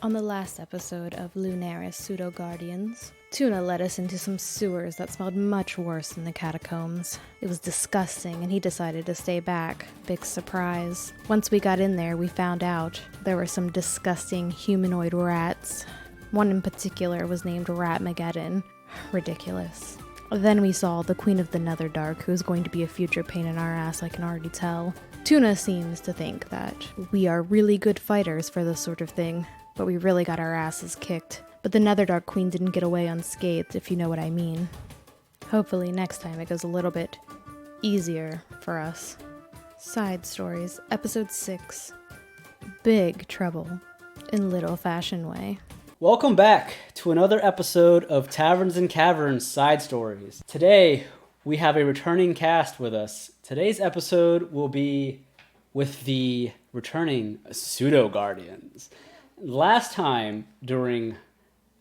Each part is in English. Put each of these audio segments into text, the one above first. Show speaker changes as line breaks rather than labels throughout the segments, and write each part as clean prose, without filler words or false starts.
On the last episode of Lunaris Pseudo Guardians, Tuna led us into some sewers that smelled much worse than the catacombs. It was disgusting, and he decided to stay back. Big surprise. Once we got in there, we found out there were some disgusting humanoid rats. One in particular was named Ratmageddon. Ridiculous. Then we saw the Queen of the Netherdark, who is going to be a future pain in our ass, I can already tell. Tuna seems to think that we are really good fighters for this sort of thing, but we really got our asses kicked. But the Netherdark Queen didn't get away unscathed, if you know what I mean. Hopefully next time it goes a little bit easier for us. Side Stories, Episode 6. Big Trouble in Little Fashion Way.
Welcome back to another episode of Taverns and Caverns Side Stories. Today, we have a returning cast with us. Today's episode will be with the returning Pseudo Guardians. Last time, during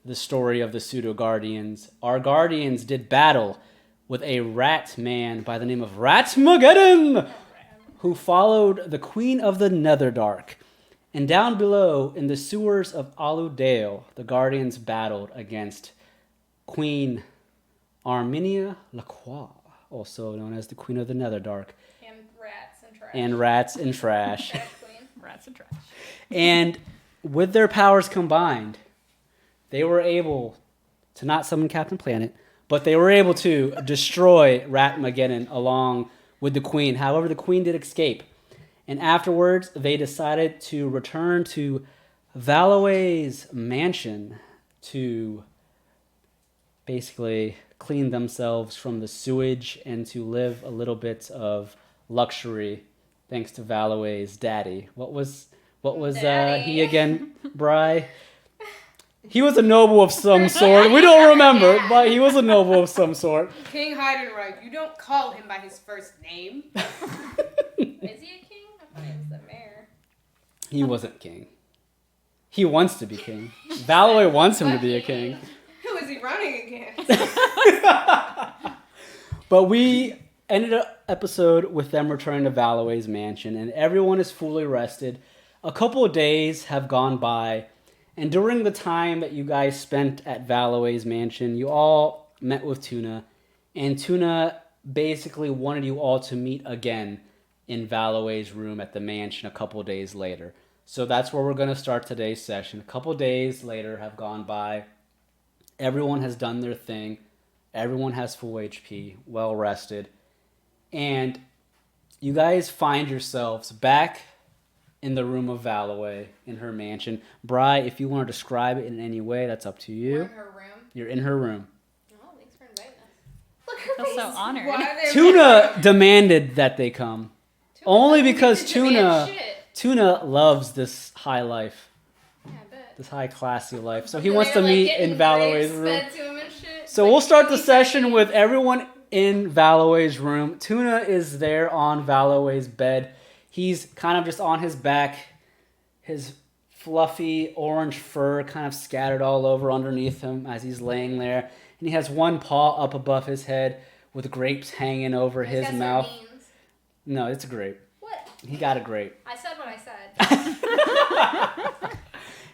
the story of the Pseudo Guardians, our Guardians did battle with a rat man by the name of Ratmageddon, who followed the Queen of the Netherdark. And down below, in the sewers of Valloweigh, the Guardians battled against Queen Arminia Lacroix, also known as the Queen of the Netherdark.
And rats and trash.
And rats and trash.
Rats and trash.
And with their powers combined, they were able to not summon Captain Planet, but they were able to destroy Ratmageddon along with the Queen. However, the Queen did escape. And afterwards, they decided to return to Valloweigh's mansion to basically clean themselves from the sewage and to live a little bit of luxury, thanks to Valloweigh's daddy. What was he again, Bri? He was a noble of some sort. We don't remember, but he was a noble of some sort.
King Heidenreich. You don't call him by his first name.
Is he a king? I thought he was the mayor.
He wasn't king. He wants to be king. Valloweigh wants him to be a king.
Who is he running against?
But we ended an episode with them returning to Valloweigh's mansion, and everyone is fully rested. A couple of days have gone by, and during the time that you guys spent at Valloweigh's mansion, you all met with Tuna, and Tuna basically wanted you all to meet again in Valloweigh's room at the mansion a couple days later. So that's where we're going to start today's session. A couple days later have gone by. Everyone has done their thing. Everyone has full HP, well rested. And you guys find yourselves back in the room of Valloweigh in her mansion. Bri, if you want to describe it in any way, that's up to you.
We're in her room.
You're in her room.
Oh, thanks for inviting us.
Look, her
I feel so
face.
honored.
Why are they
Tuna demanded that they come. Only because
Demand
Tuna loves this high life,
Yeah, I bet.
this high classy life. So he
They're,
wants to
like,
meet
getting
in Valloweigh's
grapes
room.
fed to him and shit.
So
Like,
we'll start the
he's
session
like-
with everyone in Valloweigh's room. Tuna is there on Valloweigh's bed. He's kind of just on his back. His fluffy orange fur kind of scattered all over underneath him as he's laying there. And he has one paw up above his head with grapes hanging over
He's
his
got
mouth.
sardines.
No, it's a grape.
What?
He got a grape.
I said what I said.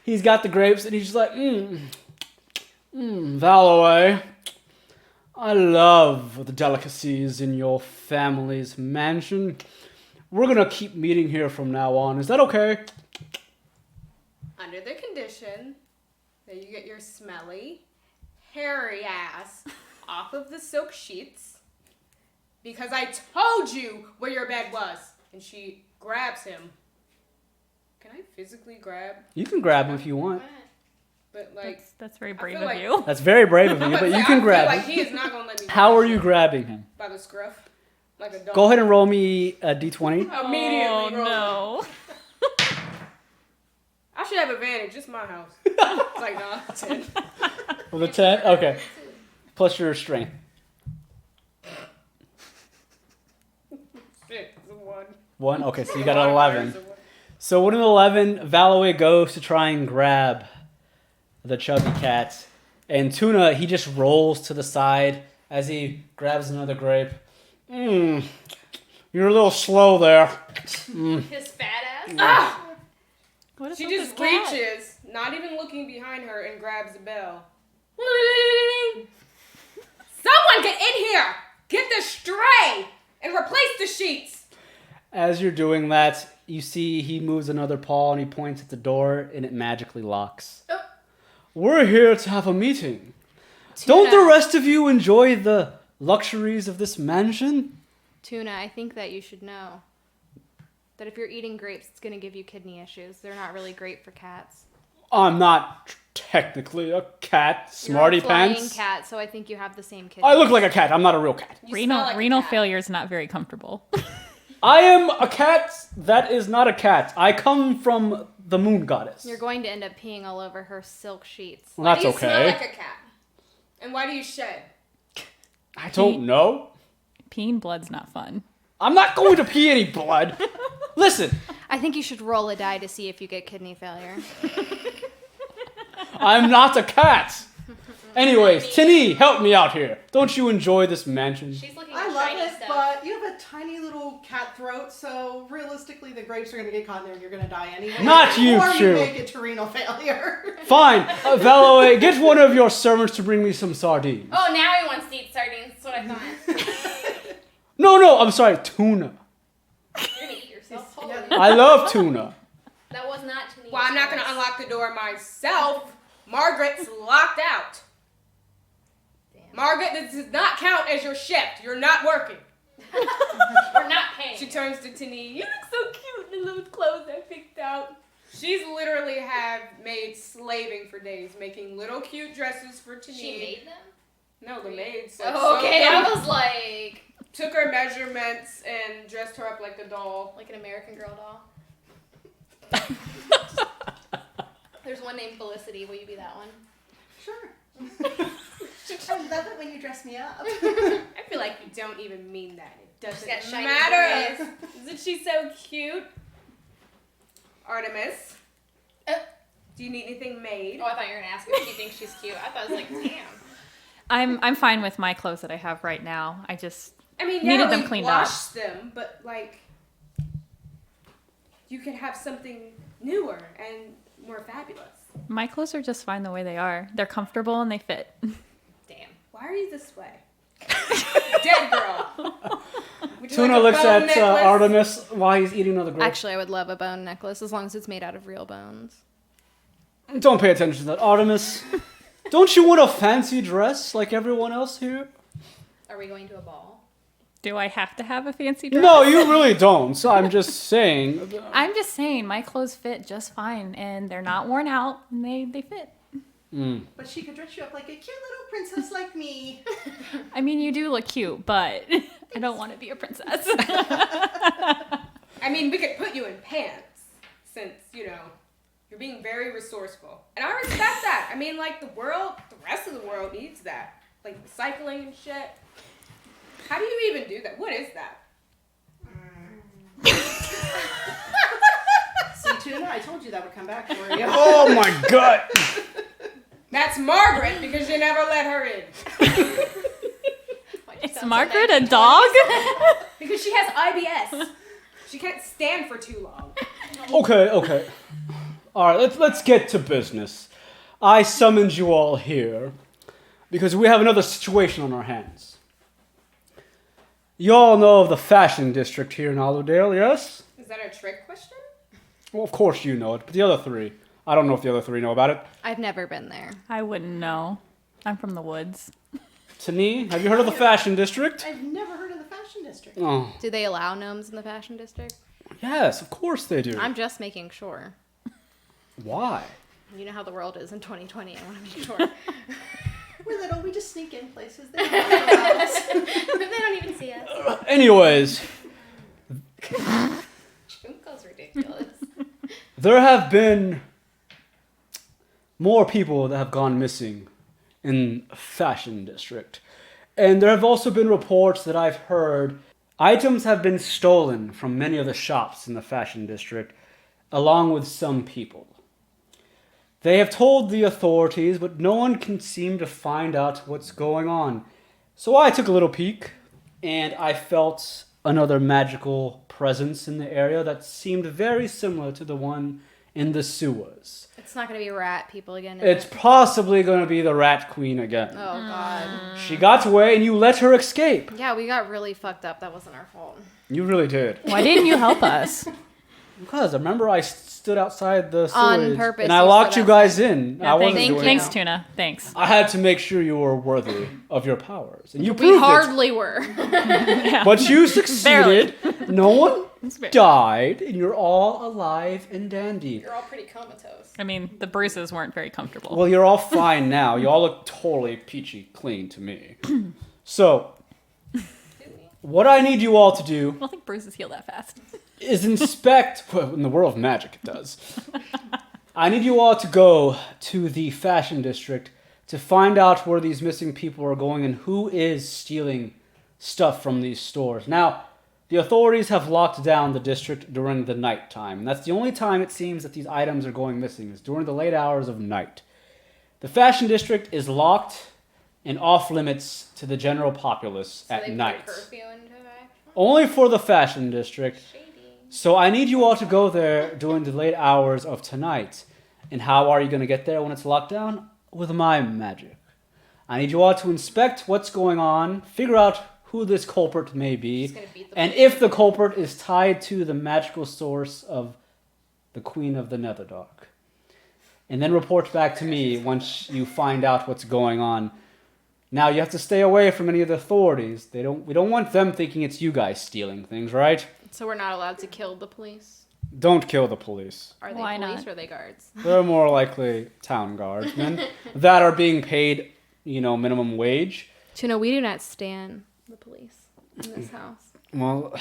He's got the grapes and he's just like, Valloweigh, I love the delicacies in your family's mansion. We're going to keep meeting here from now on. Is that okay?
Under the condition that you get your smelly, hairy ass off of the silk sheets, because I told you where your bed was. And she grabs him. Can I physically grab?
You can grab him if you want.
But like,
That's very brave
feel
of
like-
you.
That's very brave of you, but you can grab
like
him.
he is not gonna let me.
How are you grabbing him?
By the scruff, like a dog.
Go ahead and roll me a d20.
Immediately.
Oh
roll.
no.
I should have advantage. It's my house. It's like, nah, 10.
With a 10? Okay. Plus your strength.
Shit, it's a 1.
1? Okay, so you got an 11. So with an 11, Valloweigh goes to try and grab the chubby cat. And Tuna, he just rolls to the side as he grabs another grape. You're a little slow there.
His fat ass.
Ah!
What is
She
with
just
this cat?
reaches not even looking behind her, and grabs the bell. Someone get in here! Get the stray! And replace the sheets!
As you're doing that, you see he moves another paw and he points at the door and it magically locks. We're here to have a meeting. Don't the rest of you enjoy the luxuries of this mansion?
Tuna, I think that you should know that if you're eating grapes, it's going to give you kidney issues. They're not really great for cats.
I'm not technically a cat, smarty
You're a flying
pants.
cat, so I think you have the same kidney.
I look like a cat. I'm not a real cat.
You smell like a
Renal
cat.
failure is not very comfortable.
I am a cat that is not a cat. I come from the moon goddess.
You're going to end up peeing all over her silk sheets.
Well,
Why
that's
do you smell
okay.
like a cat? And why do you shed?
I don't know.
Peeing blood's not fun.
I'm not going to pee any blood. Listen,
I think you should roll a die to see if you get kidney failure.
I'm not a cat. Anyways, Tinny, help me out here. Don't you enjoy this mansion?
She's looking
I
at
love
shiny
it,
stuff.
but you have a tiny little cat throat, so realistically the grapes are going to get caught in there and you're going to die anyway.
Not you,
Or
Chew.
you make it to renal failure.
Fine. Valloweigh, get one of your servants to bring me some sardines.
Oh, now he wants to eat sardines. That's what I thought.
No, I'm sorry, tuna.
You're gonna eat yourself. Holy.
Yeah.
I love tuna.
That was not Tania's
Well, I'm not going to
choice.
unlock the door myself. Margaret's locked out.
Damn.
Margaret, this does not count as your shift. You're not working.
We're not paying.
She turns to Tini. You look so cute in the little clothes I picked out. She's literally have made slaving for days, making little cute dresses for Tini.
She made them?
No, the maids.
Oh, okay,
sewed
I
them,
was like
took her measurements and dressed her up like a doll.
an American Girl doll. There's one named Felicity. Will you be that one?
Sure. I love it when you dress me up.
I feel like you don't even mean that. It doesn't
got shiny
matter.
dress.
Isn't she so cute? Artemis, do you need anything made?
Oh, I thought you were gonna ask me if she thinks she's cute. I thought I was like, damn.
I'm fine with my clothes that I have right now. I just
I mean,
needed
yeah,
them
we
cleaned up.
washed them, but like, you could have something newer and more fabulous.
my clothes are just fine the way they are. They're comfortable and they fit.
Damn.
Why are you this way? Dead girl. Would you
Tuna
like a
looks
bone
at
necklace?
Artemis while he's eating another grape.
Actually, I would love a bone necklace as long as it's made out of real bones.
Don't pay attention to that. Artemis, don't you want a fancy dress like everyone else here?
Are we going to a ball?
Do I have to have a fancy dress?
No, you really don't. So I'm just saying.
I'm just saying my clothes fit just fine and they're not worn out and they fit.
But she could dress you up like a cute little princess like me.
I mean, you do look cute, but I don't want to be a princess.
I mean, we could put you in pants since, you know, you're being very resourceful. And I respect that. I mean, like, the rest of the world needs that. Like, recycling and shit. How do you even do that? What is that?
See, Tuna, I told you that would come back for you.
Oh my god!
That's Margaret because you never let her in.
Is Margaret a dog?
Because she has IBS. She can't stand for too long.
Okay. All right, let's get to business. I summoned you all here because we have another situation on our hands. You all know of the fashion district here in Allerdale, yes?
Is that a trick question?
Well, of course you know it, but the other three, I don't know if the other three know about it.
I've never been there.
I wouldn't know. I'm from the woods.
Tani, have you heard of the fashion district?
I've never heard of the fashion district.
Oh,
Do they allow gnomes in the fashion district?
yes, of course they do.
I'm just making sure.
Why?
You know how the world is in 2020. I want to make sure.
We're little, we just sneak in places. They don't allow us.
They don't even see us.
Anyways,
Junko's ridiculous.
there have been more people that have gone missing in fashion district. And there have also been reports that I've heard items have been stolen from many of the shops in the fashion district, along with some people. They have told the authorities, but no one can seem to find out what's going on. So I took a little peek, and I felt another magical presence in the area that seemed very similar to the one in the sewers.
It's not going to be rat people again.
It's possibly going to be the Rat Queen again.
Oh, God.
She got away and you let her escape.
Yeah, we got really fucked up. That wasn't our fault.
You really did.
Why didn't you help us?
Because I remember I stood outside the
On
sewage
purpose,
and I
you
locked
stood
you guys in. I wasn't
thank
doing
you.
Thanks,
it.
Tuna. Thanks.
I had to make sure you were worthy of your powers. And you
We
proved it.
hardly were.
But you succeeded. No one
Barely.
died. And you're all alive and dandy.
You're all pretty comatose.
I mean, the bruises weren't very comfortable.
Well, you're all fine now. You all look totally peachy clean to me. So, what I need you all to do
I don't think bruises heal that fast.
is inspect. Well, in the world of magic, it does. I need you all to go to the fashion district to find out where these missing people are going and who is stealing stuff from these stores. Now, the authorities have locked down the district during the nighttime, and that's the only time it seems that these items are going missing, is during the late hours of night. The fashion district is locked and off limits to the general populace
So
at
they
night.
put a curfew into effect?
Only for the fashion district.
Shady.
So I need you all to go there during the late hours of tonight. And how are you going to get there when it's locked down? With my magic. I need you all to inspect what's going on, figure out who this culprit may be,
Just gonna beat the
and if the culprit is tied to the magical source of the Queen of the Netherdark. And then report back to me once you find out what's going on. Now you have to stay away from any of the authorities. We don't want them thinking it's you guys stealing things, right?
So we're not allowed to kill the police?
Don't kill the police.
Are they
Why
police
not?
or are they guards?
They're more likely town guardsmen that are being paid, minimum wage.
Tuna, we do not stand the police in this house.
Well,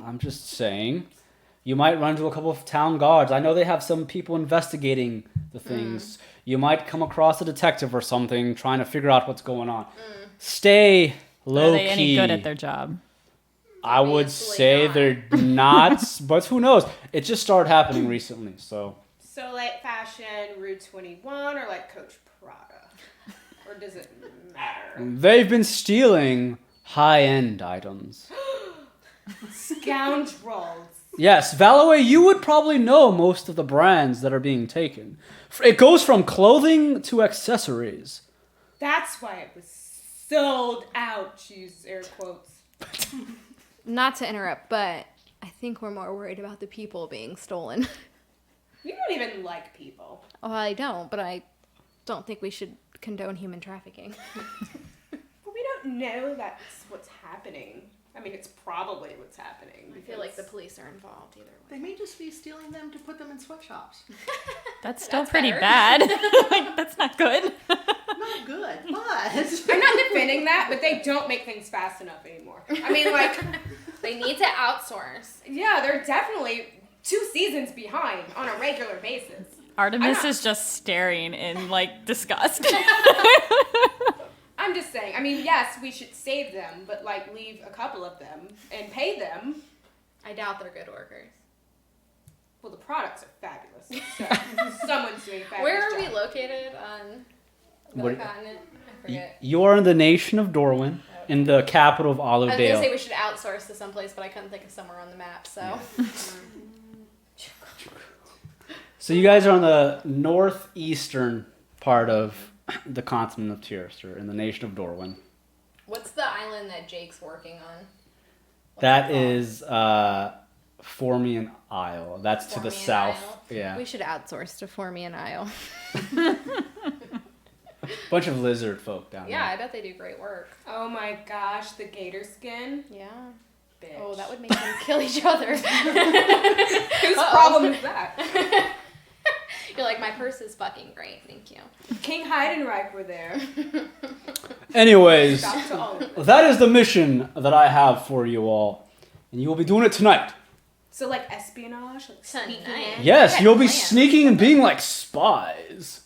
I'm just saying, you might run into a couple of town guards. I know they have some people investigating the things. You might come across a detective or something trying to figure out what's going on. Stay low
Are they any
key.
good at their job?
I would
Obviously
say
not.
they're not, but who knows? It just started happening recently, so.
So like fashion, Rue 21, or like Coach Prada? Or does it matter?
They've been stealing high-end items.
Scoundrels.
Yes, Valloweigh, you would probably know most of the brands that are being taken. It goes from clothing to accessories.
That's why it was sold out, use air quotes.
Not to interrupt, but I think we're more worried about the people being stolen.
You don't even like people.
Oh, I don't, but I don't think we should condone human trafficking.
But we don't know that's what's happening. I mean, it's probably what's happening.
I feel like the police are involved either way.
They may just be stealing them to put them in sweatshops.
That's still
That's
pretty
better.
bad. Like, that's not good.
Not good, but
I'm not defending that, but they don't make things fast enough anymore. I mean, like,
They need to outsource.
yeah, they're definitely 2 seasons behind on a regular basis.
Artemis is just staring in disgust.
I'm just saying. I mean, yes, we should save them, but like leave a couple of them and pay them.
I doubt they're good workers.
Well, the products are fabulous. So someone's doing a fabulous
Where are we
job.
located on the
What-
continent? I forget.
You are in the nation of Dorwin, in the capital of
I was gonna say
Allowdale.
we should outsource to someplace, but I couldn't think of somewhere on the map. So
So you guys are on the northeastern part of the continent of Tyrster, in the nation of Dorwin.
what's the island that Jake's working on? What's
That
it called?
is Formian Isle. That's to the
Formian
south.
Isle?
Yeah.
We should outsource to Formian Isle.
Bunch of lizard folk down
Yeah, I
there.
bet they do great work.
Oh my gosh, the gator skin.
Yeah.
Bitch.
Oh, that would make them kill each other.
Whose problem is that?
You're like, my purse is fucking great, thank you.
King Heidenreich were there.
Anyways,
Back to all of it.
that is the mission that I have for you all. And you will be doing it tonight.
So like espionage, like sneaking
Tonight.
in.
Yes,
Okay,
you'll be
plan.
sneaking and being like spies.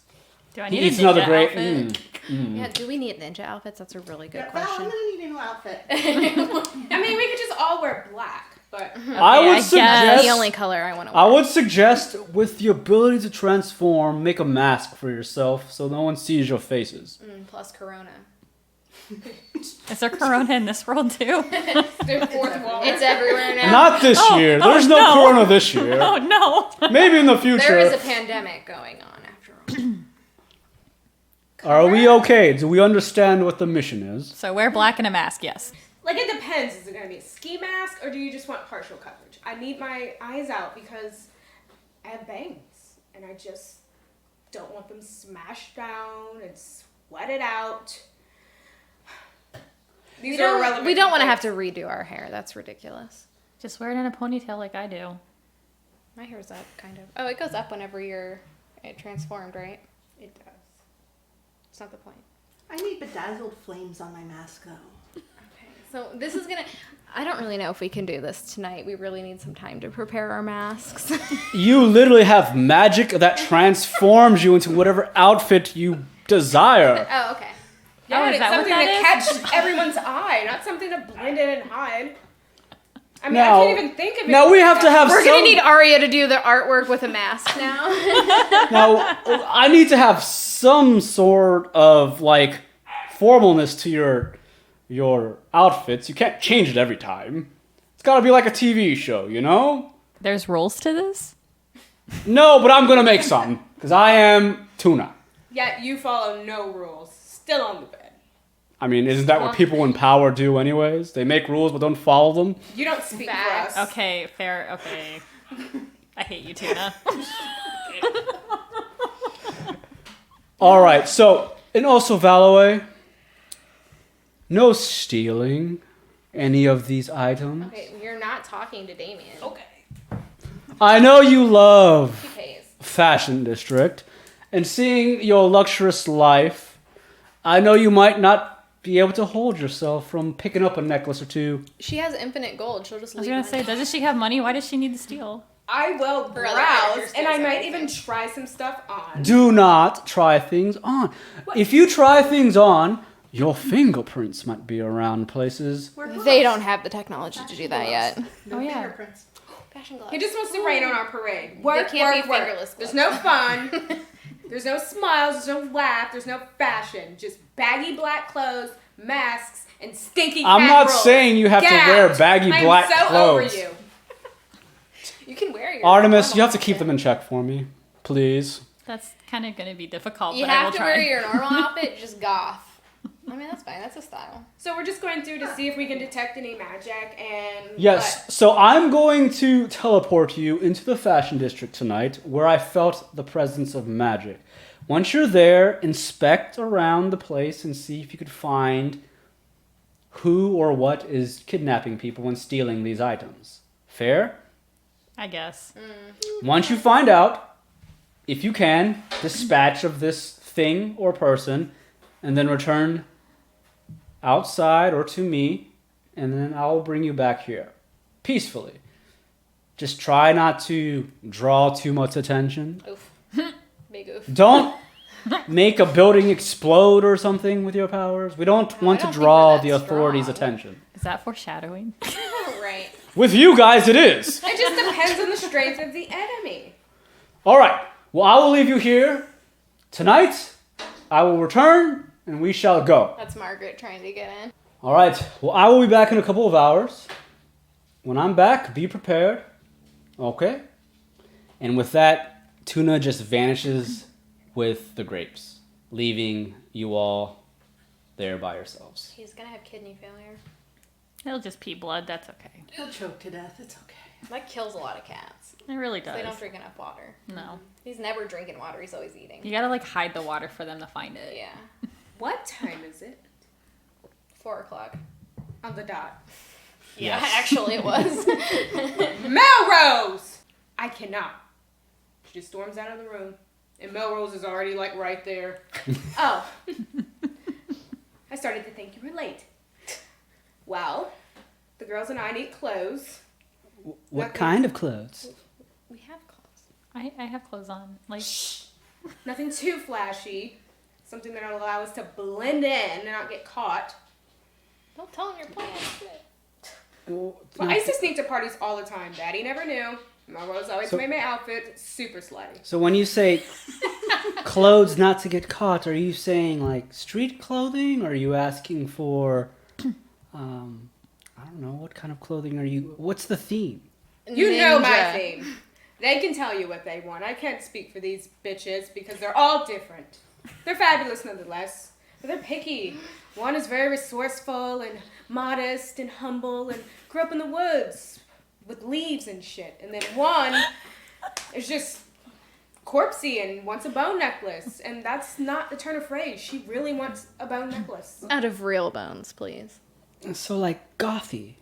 Do I
He
need a
eats another
ninja
great.
outfit?
Yeah, do we need ninja outfits? That's a really good
yeah, Val, I'm
question.
gonna need a new outfit.
I mean, we could just all wear black, but
I would
I guess.
suggest.
The only color I want to
I
wear.
would suggest, with the ability to transform, make a mask for yourself so no one sees your faces.
Plus Corona.
Is there corona in this world too?
Their fourth wall.
It's everywhere now.
Not this year. There's no corona this year.
Oh no.
Maybe in the future.
There is a pandemic going on after all.
Are we okay? Do we understand what the mission is?
So wear black and a mask, yes.
Like, it depends. Is it going to be a ski mask, or do you just want partial coverage? I need my eyes out because I have bangs, and I just don't want them smashed down and sweated out. These are irrelevant.
We don't want to have to redo our hair. That's ridiculous.
Just wear it in a ponytail like I do.
My hair's up, kind of. Oh, it goes up whenever you're transformed, right?
It does.
It's not the point.
I need bedazzled flames on my mask, though.
So this is gonna. I don't really know if we can do this tonight. We really need some time to prepare our masks.
You literally have magic that transforms you into whatever outfit you desire.
Oh, okay.
Yeah,
Oh, is
it's
that what
something
that
to catch everyone's eye, not something to blend in and hide. I mean,
Now-
I can't even think of it.
Now we have to have
We're
some...
gonna need Arya to do the artwork with a mask now.
Now, I need to have some sort of, like, formalness to your outfits. You can't change it every time. It's gotta be like a TV show, you know?
There's rules to this?
No, but I'm gonna make some. Because I am Tuna.
Yet you follow no rules. Still on the bed.
I mean, isn't that what people in power do anyways? They make rules but don't follow them?
You don't speak
Facts.
for us.
Okay, fair. Okay. I hate you, Tuna.
Alright, so, and also Valloweigh, no stealing any of these items.
Okay, you're not talking to Damien.
Okay.
I know you love
He pays.
Fashion District, and seeing your luxurious life, I know you might not be able to hold yourself from picking up a necklace or two.
She has infinite gold. She'll just
I was
leave
gonna
money.
say, doesn't she have money? Why does she need to steal?
I will
Her other
browse,
characters
and I
steals
might
everything.
even try some stuff on.
Do not try things on. If you try things on, your fingerprints might be around places.
They don't have the technology to do that yet.
No
Oh, yeah.
fingerprints.
Fashion gloves.
He just wants to rain on our parade. Work,
can't
work,
be
work.
fingerless
There's
gloves.
no fun. There's no smiles. There's no laugh. There's no fashion. Just baggy black clothes, masks, and stinky cat
I'm not
rolls.
saying you have
Get
to wear
out.
baggy
I am
black
so
clothes.
over you.
You can wear your
Artemis, you
normal
have to keep them in check for me, please.
That's kind of gonna be difficult,
You
but I will
have to
try.
wear your normal outfit, just goth. I mean, that's fine. That's a style.
So we're just going through to see if we can detect any magic and
Yes, so I'm going to teleport you into the Fashion District tonight, where I felt the presence of magic. Once you're there, inspect around the place and see if you could find who or what is kidnapping people and stealing these items. Fair?
I guess.
Once you find out, if you can, dispatch of this thing or person, and then return outside or to me, and then I'll bring you back here. Peacefully. Just try not to draw too much attention.
Oof. Big oof.
Don't make a building explode or something with your powers. We don't want
I
to
don't think
draw
we're
the
that
authorities'
strong.
attention.
Is that foreshadowing?
Right.
With you guys, it is.
it just depends on the strength of the enemy.
All right. Well, I will leave you here. Tonight, I will return, and we shall go.
That's Margaret trying to get in.
All right. Well, I will be back in a couple of hours. When I'm back, be prepared. Okay? And with that, Tuna just vanishes with the grapes, leaving you all there by yourselves.
He's gonna have kidney failure.
It'll just pee blood. That's okay.
He'll choke to death. It's okay.
That kills a lot of cats.
It really
'Cause
does.
They don't drink enough water.
No.
He's never drinking water. He's always eating.
You gotta like hide the water for them to find it.
Yeah.
What time is it?
4:00.
On the dot.
Yeah,
Yes.
actually it was.
Melrose! I cannot. She just storms out of the room. And Melrose is already like right there. Oh. I started to think you were late. Well, the girls and I need clothes.
What
Nothing.
kind of clothes?
We have clothes.
I have clothes on. Like,
Nothing too flashy. Something that'll allow us to blend in and not get caught.
Don't tell him your plans.
Well,
Well, I used to sneak to parties all the time. Daddy never knew. Melrose always
So-
made my outfit super slutty.
So when you say clothes not to get caught, are you saying like street clothing? Or are you asking for, I don't know, what kind of clothing are you? What's the theme?
You know my
Ninja.
theme. They can tell you what they want. I can't speak for these bitches because they're all different. They're fabulous nonetheless, but they're picky. One is very resourceful and modest and humble and grew up in the woods with leaves and shit. And then one is just corpsey and wants a bone necklace. And that's not the turn of phrase. She really wants a bone necklace.
Out of real bones, please.
So like gothy.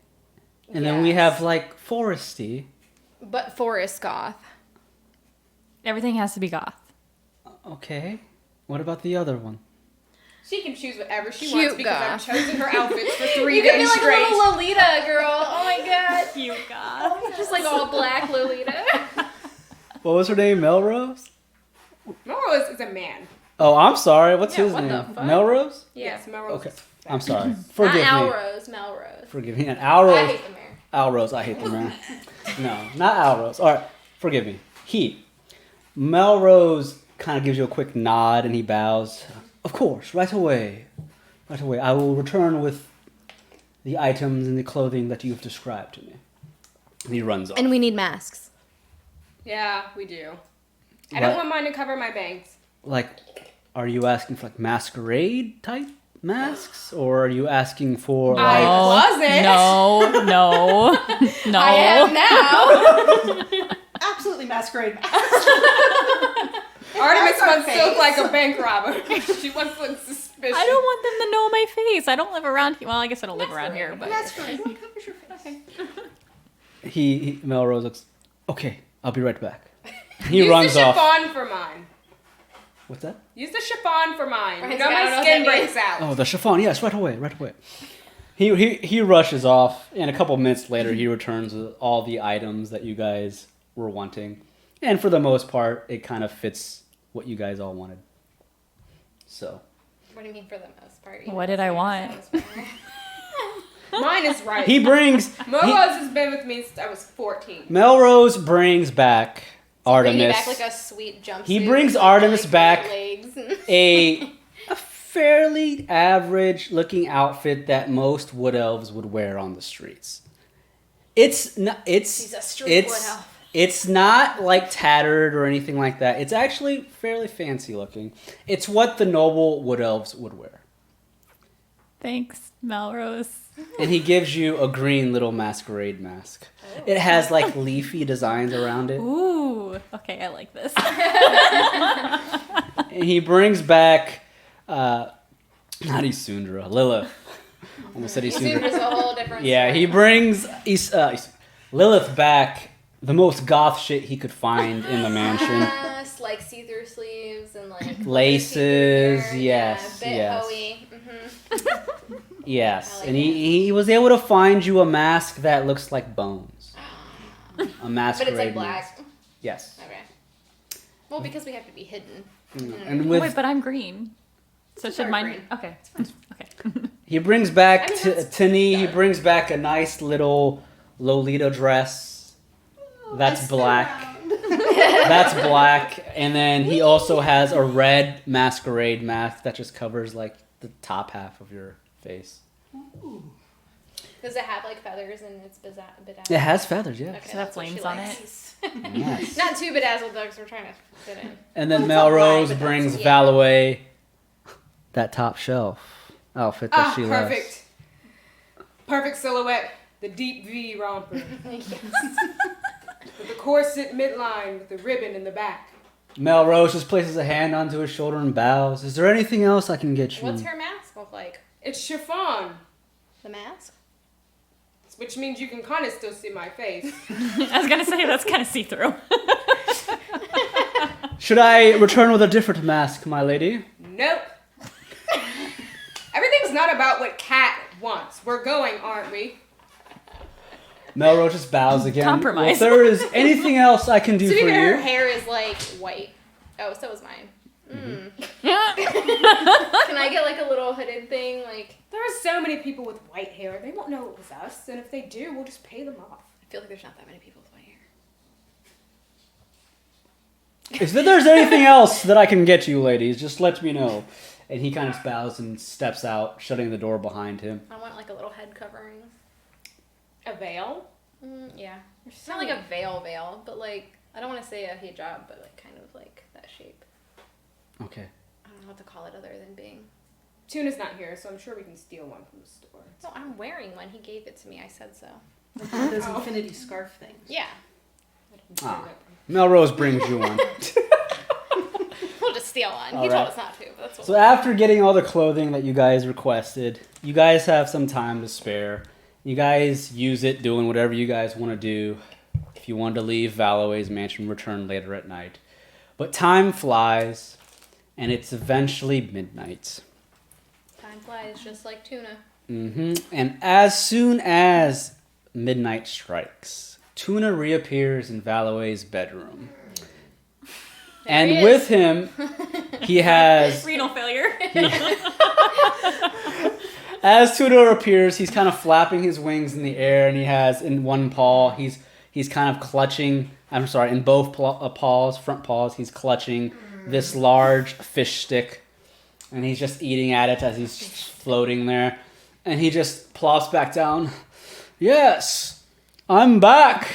And then we have like foresty.
But forest goth.
Everything has to be goth.
Okay. What about the other one?
She can choose whatever she
Cute
wants because
goth.
I've chosen her outfits for 3
You could be
days
like
straight.
a little Lolita girl. Oh my god.
Cute goth.
Just like all black Lolita.
What was her name? Melrose?
Melrose is a man.
Oh, I'm sorry. What's
Yeah,
his
what the
name?
fuck?
Melrose?
Yes, Melrose.
Okay.
is a
I'm
man.
sorry. Forgive
Not
me.
Alrose, Melrose.
Forgive me. And
I
Alrose.
hate the mayor.
Alrose. I hate the man. No, not Alrose. All right. Forgive me. Melrose kind of gives you a quick nod and he bows. Of course. Right away. Right away. I will return with the items and the clothing that you've described to me. And he runs off.
And we need masks.
Yeah, we do. I
What?
don't want mine to cover my bangs.
Like, are you asking for like masquerade type masks? Or are you asking for
I
like...
wasn't.
No. No.
I am now.
Absolutely masquerade.
Artemis
That's our
wants to look
face.
like a bank robber. She wants to look suspicious.
I don't want them to know my face. I don't live around here. Well, I guess I don't live around here, but
Masquerade. What covers your face?
He Melrose looks... Okay, I'll be right back. He
Use
runs
the
off.
chiffon for mine.
What's that?
Use the chiffon for mine.
Right,
You know
I don't know
my
what
skin
that
breaks out.
Oh, the chiffon. Yes, right away, right away. He rushes off, and a couple minutes later, he returns with all the items that you guys were wanting. And for the most part, it kind of fits what you guys all wanted. So,
What do you mean for the most part?
What did I want?
Mine is right.
he brings...
Melrose has been with me since I was 14.
Melrose brings back
Bringing
Artemis
back like a sweet jumpsuit.
He brings
with,
Artemis
like,
back
legs.
a fairly average looking outfit that most wood elves would wear on the streets. It's not...
She's a street wood elf.
It's not like tattered or anything like that. It's actually fairly fancy looking. It's what the noble wood elves would wear.
Thanks, Melrose.
And he gives you a green little masquerade mask. It has like leafy designs around it.
Ooh. Okay, I like this.
And he brings back, not Isundra, Lilith. Almost said Isundra.
Isundra's a whole different
Yeah,
story.
he brings Lilith back the most goth shit he could find in the mansion.
Yes, like see-through sleeves and like
Laces,
see-through hair.
yes,
Yeah, bit
yes.
hoey. Mm-hmm.
Yes,
I like
and
that.
he was able to find you a mask that looks like bones. A
But
masquerade
it's like
mask.
black.
Yes.
Okay. Well, because we have to be hidden.
And with
Wait, but I'm green. So should
dark
mine?
green.
Okay. Okay.
he brings back
I mean, that's
Tini, he
dark.
brings back a nice little Lolita dress. That's black. That's black. And then he also has a red masquerade mask that just covers like the top half of your face.
Does it have like feathers and it's bedazzled?
It has feathers, yeah.
Okay,
Does it have
that's what she
flames on
likes.
Yes.
Not too bedazzled though, because we're trying to fit in.
And then
Well, it's not
Melrose
black, but
brings
that's- yeah.
Valloweigh that top shelf outfit that she loves.
Perfect. Perfect silhouette. The deep V romper. With the corset midline with the ribbon in the back.
Melrose just places a hand onto his shoulder and bows. Is there anything else I can get you?
What's her mask look like?
It's chiffon,
The mask?
which means you can kind of still see my face.
I was gonna say that's kind of see-through.
Should I return with a different mask, my lady?
Nope. Everything's not about what Cat wants. We're going, aren't we?
Melrose just bows again.
Compromise.
Well, if there is anything else I can do
To be
for
fair, her
you.
hair is like white. Oh, so is mine. Can I get like a little hooded thing? Like,
There are so many people with white hair. They won't know it was us, and if they do, we'll just pay them off.
I feel like there's not that many people with white hair.
If there's anything else that I can get you, ladies, just let me know. And he kind of bows and steps out, shutting the door behind him.
I want like a little head covering.
A veil?
Yeah. It's not like a veil, but like, I don't want to say a hijab, but like kind of like that shape.
Okay.
I don't know what to call it other than being.
Tuna's not here, so I'm sure we can steal one from the store.
No, I'm wearing one. He gave it to me. I said so.
Like one of those infinity scarf things.
Yeah.
Melrose brings you one.
We'll just steal one.
All
He
right.
told us not to, but that's what
So after getting all the clothing that you guys requested, you guys have some time to spare. You guys use it doing whatever you guys want to do. If you want to leave Valloweig's mansion, return later at night. But time flies, and it's eventually midnight.
time flies just like tuna.
And as soon as midnight strikes, Tuna reappears in Valloweig's bedroom. And
he
with him, he has...
Renal failure.
As Tuna appears, he's kind of flapping his wings in the air, and he has in one paw, he's kind of clutching, in both paws, front paws, he's clutching this large fish stick, and he's just eating at it as he's floating there. And he just plops back down. Yes, I'm back.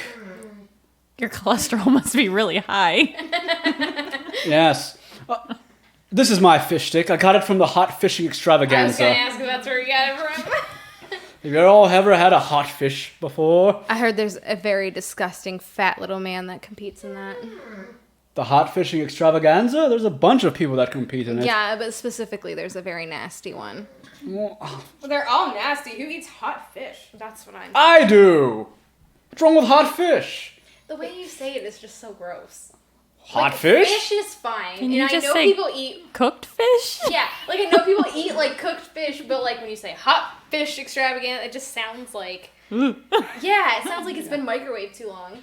Your cholesterol must be really high.
Yes. This is my fish stick. I got it from the hot fishing
I was
extravaganza.
gonna ask if that's where you got it from.
Have you all ever had a hot fish before?
I heard there's a very disgusting fat little man that competes in that.
The hot fishing extravaganza? There's a bunch of people that compete in it.
Yeah, but specifically there's a very nasty one.
Well,
Well, they're all nasty. Who eats hot fish?
That's what I'm.
I do. What's wrong with hot fish?
The way you say it is just so gross.
Hot
Like,
fish?
Fish is fine,
Can
and
you
I
just
know
say-
people eat.
Cooked fish?
Yeah, like I know people eat like cooked fish, but like when you say hot fish extravagant, it just sounds like. Yeah, it sounds like it's been microwaved too long.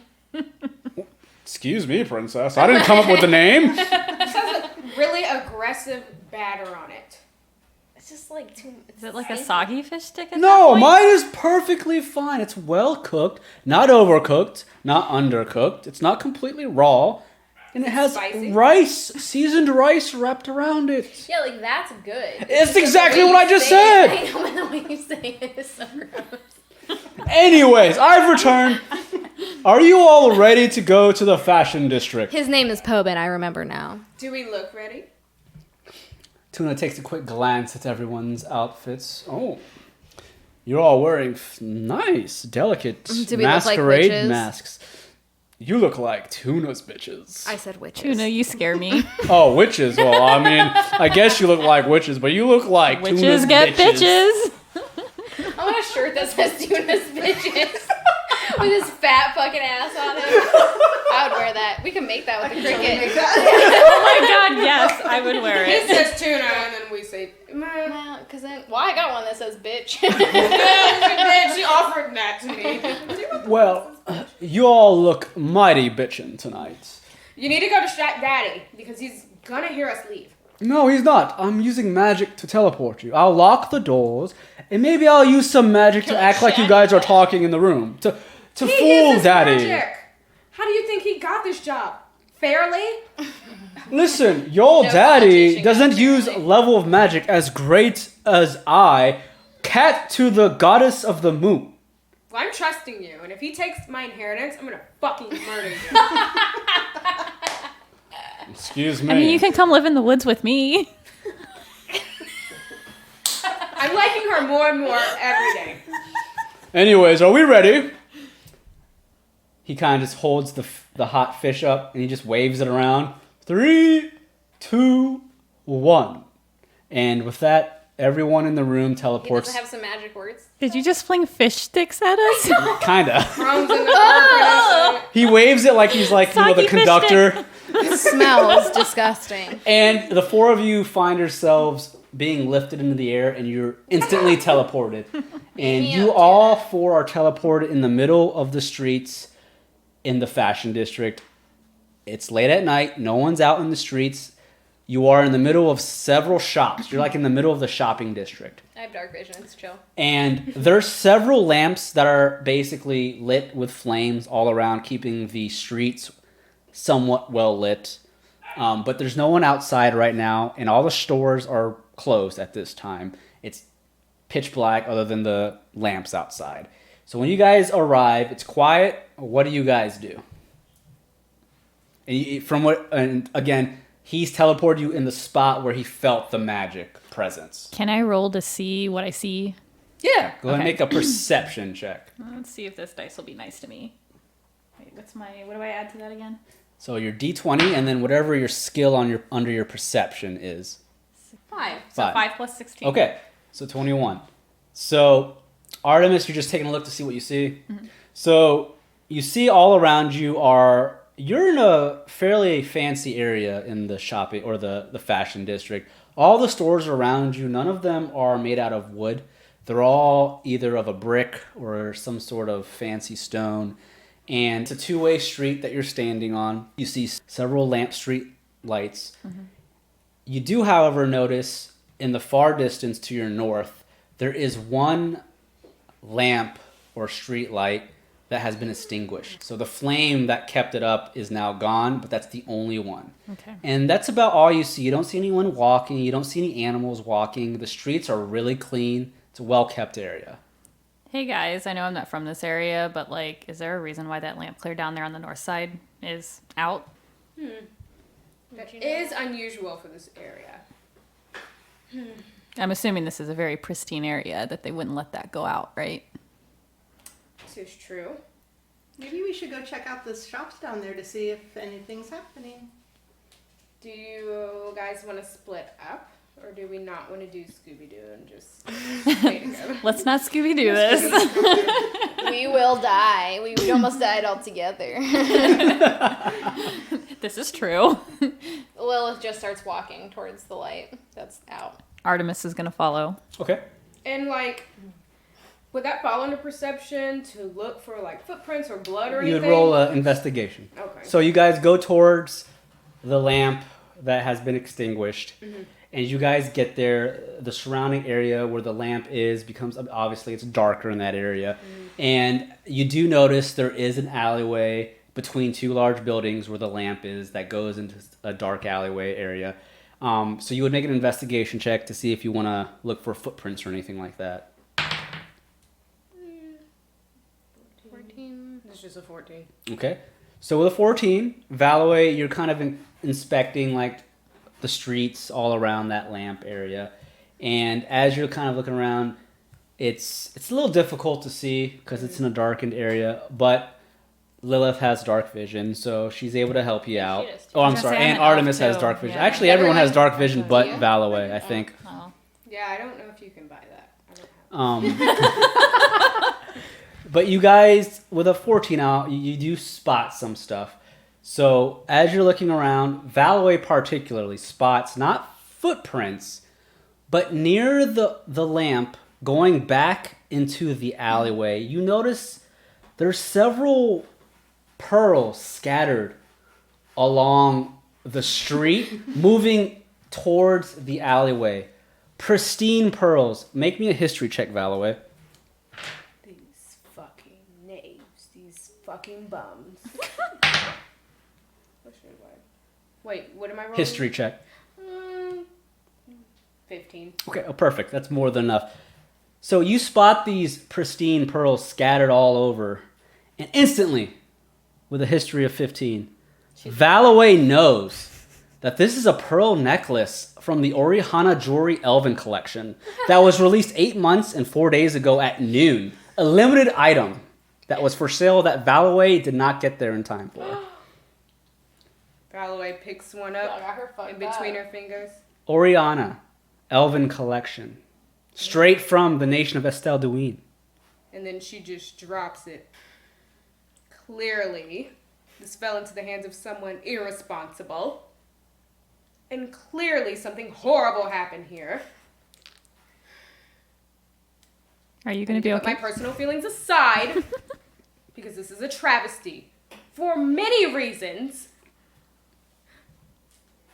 Excuse me, princess. I didn't come up with the name.
It has a really aggressive batter on it.
It's just like too.
Is it like a soggy fish stick at that
No,
point?
mine is perfectly fine. It's well cooked, not overcooked, not undercooked. It's not completely raw. And it has
Spicy?
rice, seasoned rice wrapped around it.
Yeah, like that's good.
It's
The
exactly
way
what
you
I just
say
said.
it- I know, but the way you say it is so gross.
Anyways, I've returned. Are you all ready to go to the fashion district?
His name is Pobin, I remember now.
Do we look ready?
Tuna takes a quick glance at everyone's outfits. Oh, you're all wearing nice, delicate
Do we look like
masquerade
witches?
masks. You look like Tuna's bitches.
I said witches.
Tuna, you scare me.
Oh, witches. Well, I mean, I guess you look like witches, but you look like
Witches
Tuna's
get bitches.
I want a shirt that says Tuna's bitches with his fat fucking ass on it. I would wear that. We can make that with the cricket.
Oh my god, yes, I would wear
It
it.
says tuna, and then we say, man,
Well, cause then, I got one that says bitch.
she offered that to me.
Well, you all look mighty bitchin' tonight.
You need to go to Shat Daddy, because he's gonna hear us leave.
No, he's not. I'm using magic to teleport you. I'll lock the doors, and maybe I'll use some magic to act like you guys are talking in the room. To
He
fool
uses
Daddy.
magic. How do you think he got this job? Fairly?
Listen, your
No
daddy
politician,
doesn't use
apparently.
level of magic as great as I, cat to the goddess of the moon.
Well, I'm trusting you, and if he takes my inheritance, I'm gonna fucking murder you.
Excuse me.
I mean, you can come live in the woods with me.
I'm liking her more and more every day.
Anyways, are we ready? He kind of just holds the hot fish up and he just waves it around. 3, 2, 1. And with that, everyone in the room
He
teleports.
doesn't have some magic words.
Did you just fling fish sticks at us?
Kinda.
Crumbs in the carpet.
He waves it like he's like,
Soggy
the
fish
conductor.
It smells disgusting.
And the four of you find yourselves being lifted into the air and you're instantly teleported. And
me
you
up,
all four are teleported in the middle of the streets in the fashion district. It's late at night. No one's out in the streets. You are in the middle of several shops. You're like in the middle of the shopping district.
I have dark vision. It's chill.
And there's several lamps that are basically lit with flames all around, keeping the streets somewhat well lit. But there's no one outside right now, and all the stores are closed at this time. It's pitch black other than the lamps outside. So when you guys arrive, it's quiet. What do you guys do? And again, he's teleported you in the spot where he felt the magic presence.
Can I roll to see what I see?
Yeah. Go ahead and
Okay.
make a perception check.
Let's see if this dice will be nice to me. Wait, what do I add to that again?
So your D20 and then whatever your skill under your perception is.
5.
So
Five.
5 plus 16.
Okay, so 21. So Artemis, you're just taking a look to see what you see.
Mm-hmm.
So you see all around you're in a fairly fancy area in the shopping or the fashion district. All the stores around you, none of them are made out of wood. They're all either of a brick or some sort of fancy stone. And it's a two-way street that you're standing on. You see several lamp street lights. Mm-hmm. You do, however, notice in the far distance to your north, there is one lamp or street light that has been extinguished. So the flame that kept it up is now gone, but that's the only one.
Okay.
And that's about all you see. You don't see anyone walking. You don't see any animals walking. The streets are really clean. It's a well-kept area.
Hey guys, I know I'm not from this area, but is there a reason why that lamp clear down there on the north side is out?
That is unusual for this area.
I'm assuming this is a very pristine area that they wouldn't let that go out, right?
This is true.
Maybe we should go check out the shops down there to see if anything's happening.
Do you guys want to split up? Or do we not want to do Scooby-Doo and just stay together?
Let's not Scooby-Doo this.
We will die. We almost died altogether.
This is true.
Lilith just starts walking towards the light that's out.
Artemis is going to follow.
Okay.
And would that fall under perception to look for footprints or blood or
You
anything?
would roll an investigation.
Okay.
So you guys go towards the lamp that has been extinguished. Mm-hmm. And you guys get there, the surrounding area where the lamp is becomes, obviously it's darker in that area. Mm-hmm. And you do notice there is an alleyway between two large buildings where the lamp is that goes into a dark alleyway area. So you would make an investigation check to see if you want to look for footprints or anything like that.
14.
It's just a 14.
Okay. So with a 14, Valloweigh, you're kind of inspecting the streets all around that lamp area. And as you're kind of looking around, it's a little difficult to see because it's in a darkened area, but Lilith has dark vision, so she's able to help you out.
she does too.
Oh, I'm
I was
sorry.
gonna say,
And
I'm an elf
Artemis has
too.
dark vision.
Yeah.
Actually, everyone has dark
Everyone-
vision but
Yeah.
Valloweigh, I think.
Oh.
Yeah, I don't know if you can buy that. I don't have
But you guys, with a 14 out, you do spot some stuff. So as you're looking around, Valloweigh particularly spots not footprints, but near the lamp going back into the alleyway, you notice there's several pearls scattered along the street, moving towards the alleyway. Pristine pearls. Make me a history check, Valloweigh.
These fucking knaves. These fucking bums. Wait, what am I rolling?
History check.
15.
Okay, oh, perfect. That's more than enough. So you spot these pristine pearls scattered all over, and instantly, with a history of 15, Valloweigh knows that this is a pearl necklace from the Orihana Jewelry Elven Collection that was released 8 months and 4 days ago at noon. A limited item that was for sale that Valloweigh did not get there in time for.
Valloweigh picks one
I
up
got her fucked
in between
up.
her fingers.
Oriana Elven Collection. Straight from the nation of Estelle Duin.
And then she just drops it. Clearly, this fell into the hands of someone irresponsible. And clearly something horrible happened here.
Are you
I
going
need
to be
put
okay?
my personal feelings aside because this is a travesty for many reasons.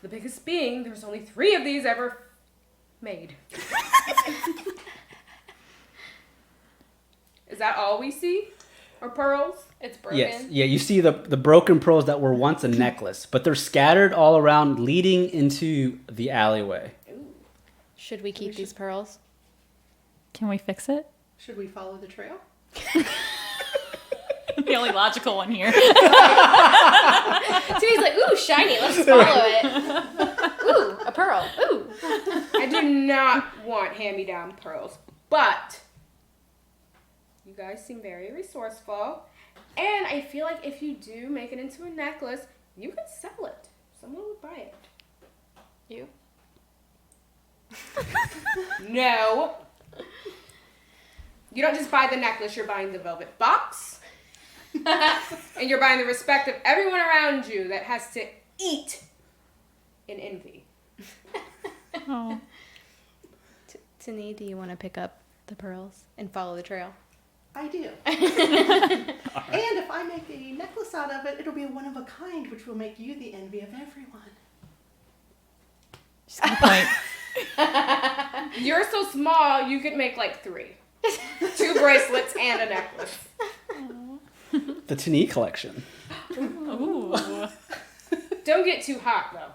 The biggest being, there's only 3 of these ever made. Is that all we see? Or pearls?
It's broken.
Yes. Yeah, you see the broken pearls that were once a necklace, but they're scattered all around, leading into the alleyway.
Should we keep these pearls?
Can we fix it?
Should we follow the trail?
The only logical one here.
Timmy's like, ooh, shiny, let's follow it. Ooh, a pearl. Ooh.
I do not want hand-me-down pearls, but you guys seem very resourceful, and I feel like if you do make it into a necklace, you could sell it. Someone would buy it.
You?
No. You don't just buy the necklace, you're buying the velvet box. And you're buying the respect of everyone around you that has to eat in envy.
Oh.
Tini, do you want to pick up the pearls and follow the trail?
I do. And if I make a necklace out of it, it'll be a one of a kind, which will make you the envy of everyone.
She's got a point.
You're so small, you could make like 3. 2 bracelets and a necklace.
The Tini collection.
Ooh.
Don't get too hot, though.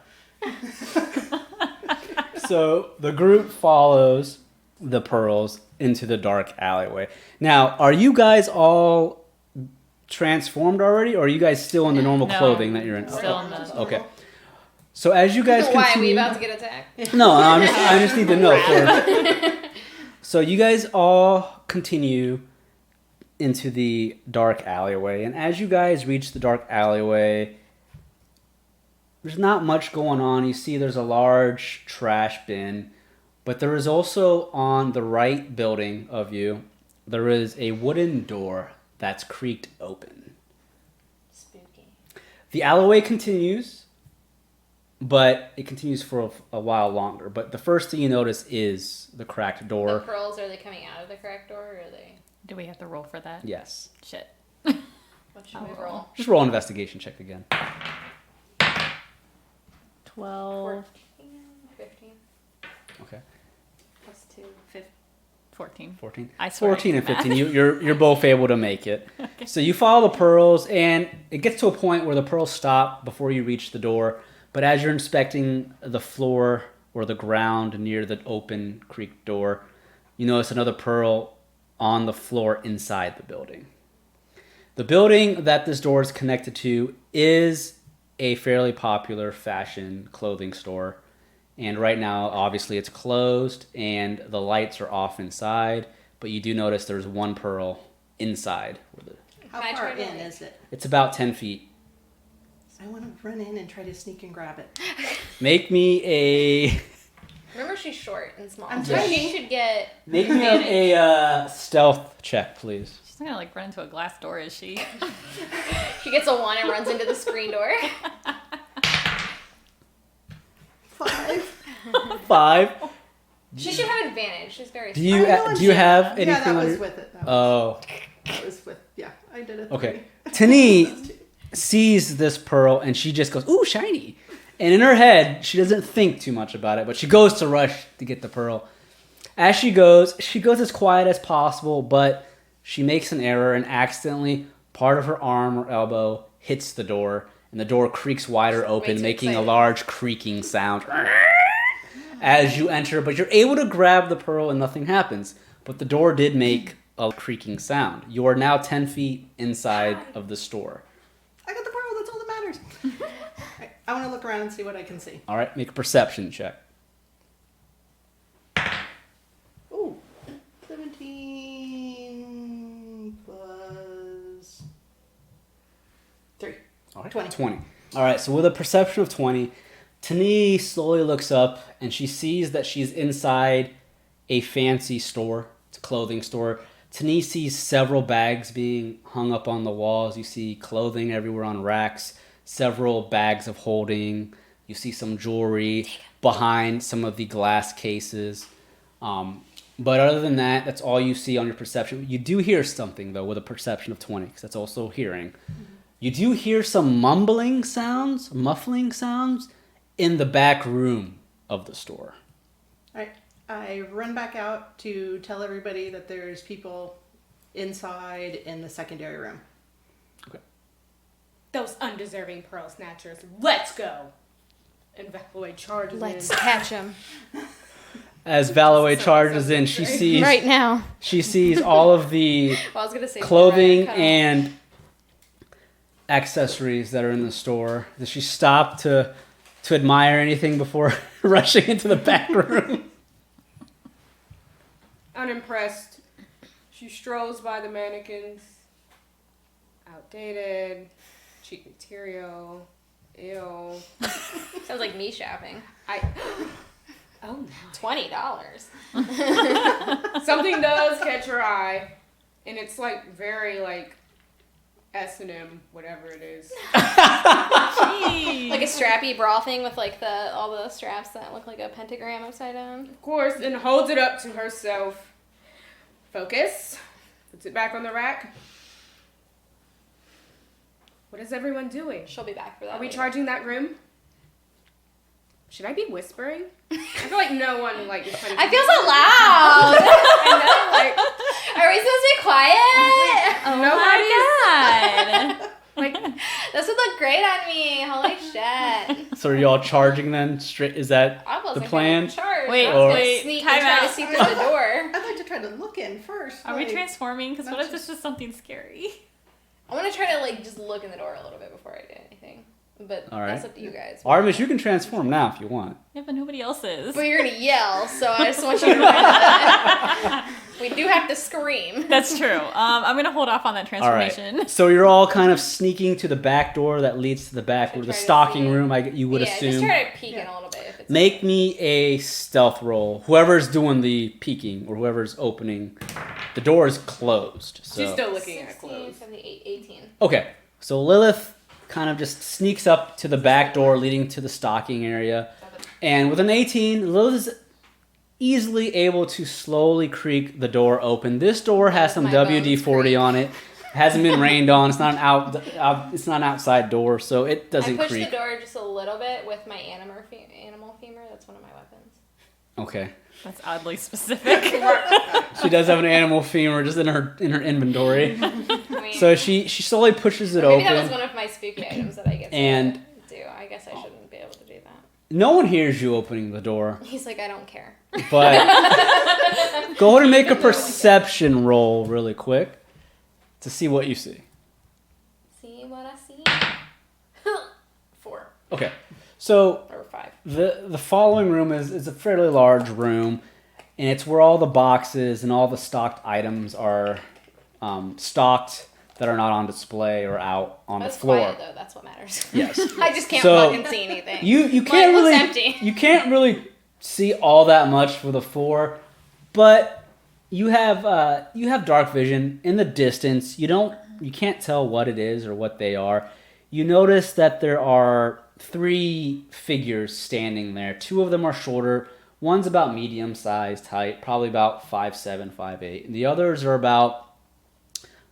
So the group follows the pearls into the dark alleyway. Now, are you guys all transformed already, or are you guys still in the normal
No,
clothing that you're in?
still in the-
Okay. So as you guys
Why are we
continue,
about to get attacked?
no, I just need to know. So you guys all continue into the dark alleyway, and as you guys reach the dark alleyway, there's not much going on. You see there's a large trash bin, but there is also on the right building of you, there is a wooden door that's creaked open.
Spooky.
The alleyway continues, but it continues for a while longer. But the first thing you notice is the cracked
The
door.
pearls, are they coming out of the crack door, or are they...
Do we have to roll for that?
Yes.
Shit.
What should we roll?
Just roll an investigation check again.
12.
15.
Okay.
Plus 2.
14.
14.
I swear I
14 and
did math.
15. You're both able to make it. So you follow the pearls, and it gets to a point where the pearls stop before you reach the door. But as you're inspecting the floor or the ground near the open creek door, you notice another pearl on the floor inside the building. The building that this door is connected to is a fairly popular fashion clothing store. And right now, obviously, it's closed and the lights are off inside. But you do notice there's one pearl inside.
How
Can I
far
try to
in
like-
is it?
It's about 10 feet.
I want to run in and try to sneak and grab it.
Make me a
Remember, she's short and small.
I'm
so
tiny.
she should get...
a stealth check, please.
She's not gonna like run into a glass door, is she?
She gets a 1 and runs into the screen door.
5.
5.
She should have advantage. She's very
Do you
I know
do you
I'm
have
sure.
anything?
Yeah, that
on
was
your-
with it.
Oh,
That was with. Yeah, I did it.
okay. Tini sees this pearl and she just goes, "Ooh, shiny!" And in her head, she doesn't think too much about it, but she goes to rush to get the pearl. As she goes as quiet as possible, but she makes an error and accidentally part of her arm or elbow hits the door, and the door creaks wider open,
too
making a
excited.
large creaking sound as you enter. But you're able to grab the pearl and nothing happens. But the door did make a creaking sound. You are now 10 feet inside of the store.
I got the pearl. That's all that matters. Right, I want to look around and see what I can see.
All right, make a perception check.
Ooh, 17 plus 3.
All right,
20.
20. All right, so with a perception of 20, Tani slowly looks up and she sees that she's inside a fancy store. It's a clothing store. Tani sees several bags being hung up on the walls. You see clothing everywhere on racks, several bags of holding. You see some jewelry behind some of the glass cases. But other than that, that's all you see on your perception. You do hear something, though, with a perception of 20, because that's also hearing. You do hear some muffling sounds in the back room of the store.
All right, I run back out to tell everybody that there's people inside in the secondary room.
Those undeserving pearl snatchers. Let's go. And Valloweigh charges
Let's
in.
catch him
As Valloweigh charges in, she sees
right now.
she sees all of the
Well, I was gonna say
clothing
cut off.
and accessories that are in the store. Does she stop to admire anything before rushing into the back room?
Unimpressed, she strolls by the mannequins. Outdated, cheap material, ew.
Sounds like me shopping.
Oh no.
$20.
Something does catch her eye, and it's like very like S&M, whatever it is.
Like a strappy bra thing with like all the straps that look like a pentagram upside down.
Of course, and holds it up to herself. Focus. Puts it back on the rack. What is everyone doing?
She'll be back for that.
Are we
later.
charging that room? Should I be whispering? I feel like no one like is trying to.
I feel so loud.
I know, like
Are we supposed to be quiet?
Oh
Nobody's-
my god.
like
This would look great on me. Holy shit.
So are y'all charging then? Straight? Is that
I wasn't
the plan?
gonna charge.
Wait,
I was gonna
wait,
sneak
time
and try
out.
to see through the door.
I'd like to try to look in first.
Are we
like-
transforming? Because what
That's
if this is something scary?
I want to try to like just look in the door a little bit before I do anything. But
All right.
that's up to you guys.
Artemis, you can transform now if you want.
Yeah, but nobody else is.
But you're gonna yell, so I just want you to remember that. We do have to scream.
That's true. I'm gonna hold off on that
All right.
transformation.
So you're all kind of sneaking to the back door that leads to the back, or the
Try to
stocking
see.
room. You would
Yeah,
assume.
just try to peek in a little bit. If it's
Make me a stealth roll. Whoever's doing the peeking or whoever's opening, the door is closed. So
she's still looking at
16,
clothes.
78, 18.
okay. So Lilith kind of just sneaks up to the back door leading to the stocking area, and with an 18, Lilith is easily able to slowly creak the door open. This door has some
My bones
WD-40
creak.
on it. It hasn't been rained on. It's not it's not an outside door, so it doesn't
I pushed
creak.
the door just a little bit with my animal femur. That's one of my weapons.
Okay.
That's oddly specific.
She does have an animal femur just in her inventory.
I mean,
So she slowly pushes it
maybe
open.
that was one of my spooky items that I get
And-
to do. I guess I shouldn't be able to do that.
No one hears you opening the door,
He's like, I don't care.
but go ahead and make a perception roll really quick to see what you see.
See what I see? 4
Okay. So
or 5.
the following room is a fairly large room, and it's where all the boxes and all the stocked items are stocked that are not on display or out on
That's
the floor.
quiet though. That's what matters.
Yes.
I just can't
So,
fucking see anything.
You
Well,
can't
it looks
really
empty.
you can't really see all that much for the floor, but you have dark vision in the distance. You can't tell what it is or what they are. You notice that there are 3 figures standing there. 2 of them are shorter. One's about medium-sized height, probably about 5'7", 5'8", and the others are about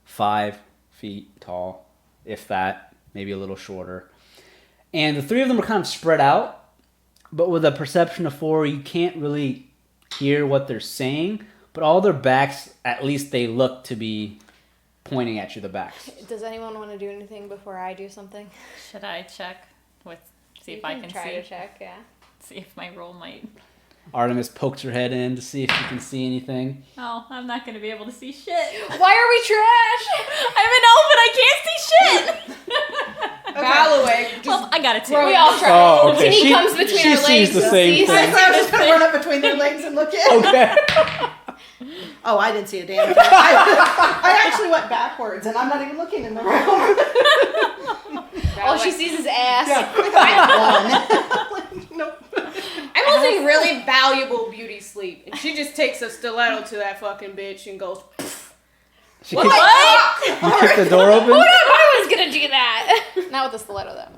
5 feet tall, if that, maybe a little shorter. And the 3 of them are kind of spread out, but with a perception of 4, you can't really hear what they're saying, but all their backs, at least they look to be pointing at you, the backs.
Does anyone want to do anything before I do something?
Should I check see
You
if I can
try
see?
to check. Yeah.
See if my roll might.
Artemis pokes her head in to see if she can see anything.
Oh, I'm not gonna be able to see shit.
Why are we trash?
I'm an elf and I can't see shit.
Valloweigh just
Well, I got it too.
We all try.
Oh, okay.
Tinny comes between
she
our
sees
legs.
the
and
same
sees
thing.
So I'm just gonna run up between their legs and look in.
Okay.
Oh, I didn't see a damn thing. I actually went backwards, and I'm not even looking in the room.
All she sees is ass.
One. Nope.
I'm losing really valuable beauty sleep, and she just takes a stiletto to that fucking bitch and goes.
She
What?
kicks, you kick the door open?
I was gonna do that. Not with the stiletto though.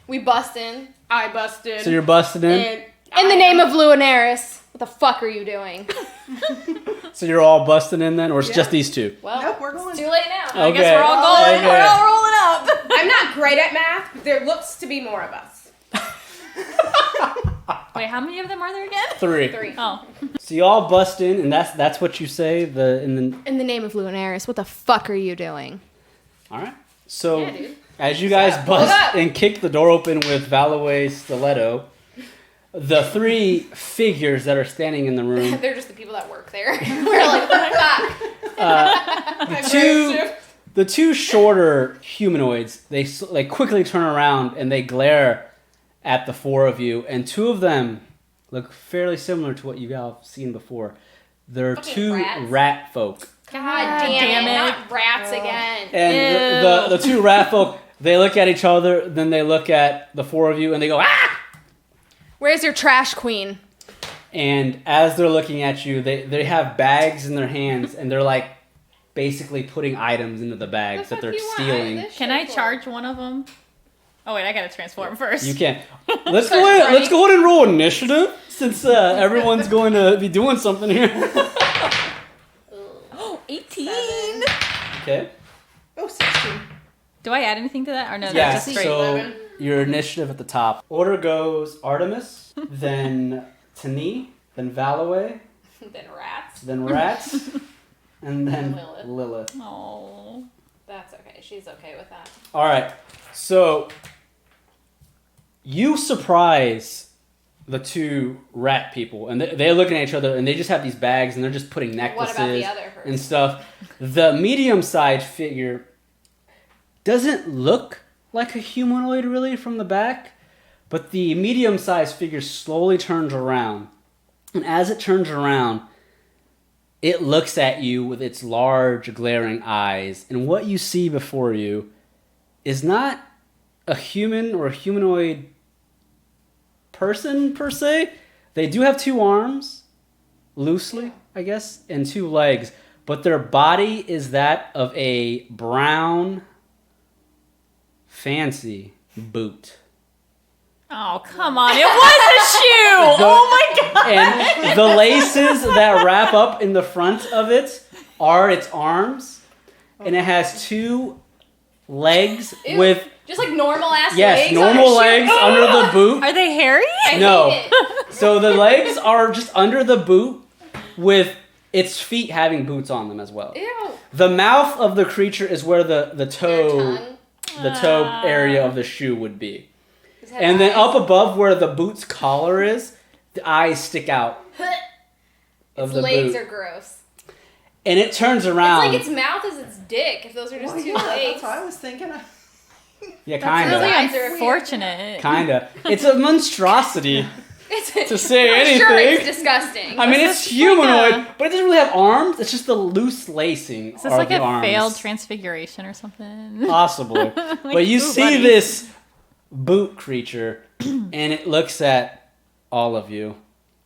We bust in.
I busted.
So you're busting in?
And
In the name of Luinaris. What the fuck are you doing?
So you're all busting in then? Or it's
Yeah.
just these 2?
Well,
Nope, we're going.
it's too late now.
I
Okay.
guess we're all going.
Okay.
We're all rolling up.
I'm not great at math, but there looks to be more of us.
Wait, how many of them are there again?
3.
3.
Oh.
So you all bust in, and that's what you say.
In the name of Lunaris, what the fuck are you doing?
All right. So
Yeah, dude.
as you guys
Hold
bust
up.
and kick the door open with Valloweigh stiletto, the 3 figures that are standing in the room,
They're just the people that work there. We're like, fuck.
the 2 shorter humanoids, they quickly turn around and they glare at the 4 of you, and 2 of them look fairly similar to what you all have seen before. They're
Fucking
2
rats.
rat folk.
God damn it. Not rats again.
And the 2 rat folk, they look at each other, then they look at the 4 of you, and they go, ah!
Where's your trash queen?
And as they're looking at you, they have bags in their hands, and they're like basically putting items into the bags that they're stealing.
Can I charge one of them? Oh wait, I gotta transform first.
You can. Let's go ahead and roll initiative, since everyone's going to be doing something here.
18.
Okay.
Oh, 16.
Do I add anything to that or no?
Yeah.
That's just straight.
So your initiative at the top. Order goes Artemis, then Tani, then Valloweigh,
Then rats.
then Rats, and then
Lilith.
Lilith.
Oh.
That's okay. She's okay with that.
All right. So you surprise the 2 rat people, and they're looking at each other, and they just have these bags, and they're just putting necklaces
What about the other person?
and stuff. The medium-sized figure doesn't look like a humanoid really from the back, but the medium-sized figure slowly turns around, and as it turns around, it looks at you with its large, glaring eyes, and what you see before you is not a human or a humanoid person per se. They do have 2 arms, loosely, I guess, and 2 legs, but their body is that of a brown, fancy boot.
Oh, come on. It was a shoe. Oh my god.
And the laces that wrap up in the front of it are its arms, and it has 2 legs
Ew.
with
Just like normal ass
yes,
legs.
normal
on a
legs
shoe.
under the boot.
Are they hairy?
I
No.
hate it.
So the legs are just under the boot with its feet having boots on them as well.
Ew.
The mouth of the creature is where the
Their
toe
tongue.
area of the shoe would be.
His head
And then
eyes.
up above where the boot's collar is, the eyes stick out of
Its
the
legs
boot.
are gross.
And it turns
It's
around.
like its mouth is its dick. If those are just
Well,
2
yeah,
legs.
that's what I was thinking.
Yeah,
That's
kinda.
really
Eyes are
unfortunate.
Kinda. It's a monstrosity. To say
I'm sure it's
anything.
disgusting.
I mean,
Is
it's
this
humanoid,
like
but it doesn't really have arms. It's just the loose lacing.
Is this
are
like
the
a
arms.
failed transfiguration or something?
Possibly. But you
ooh,
see
buddy.
this boot creature, and it looks at all of you,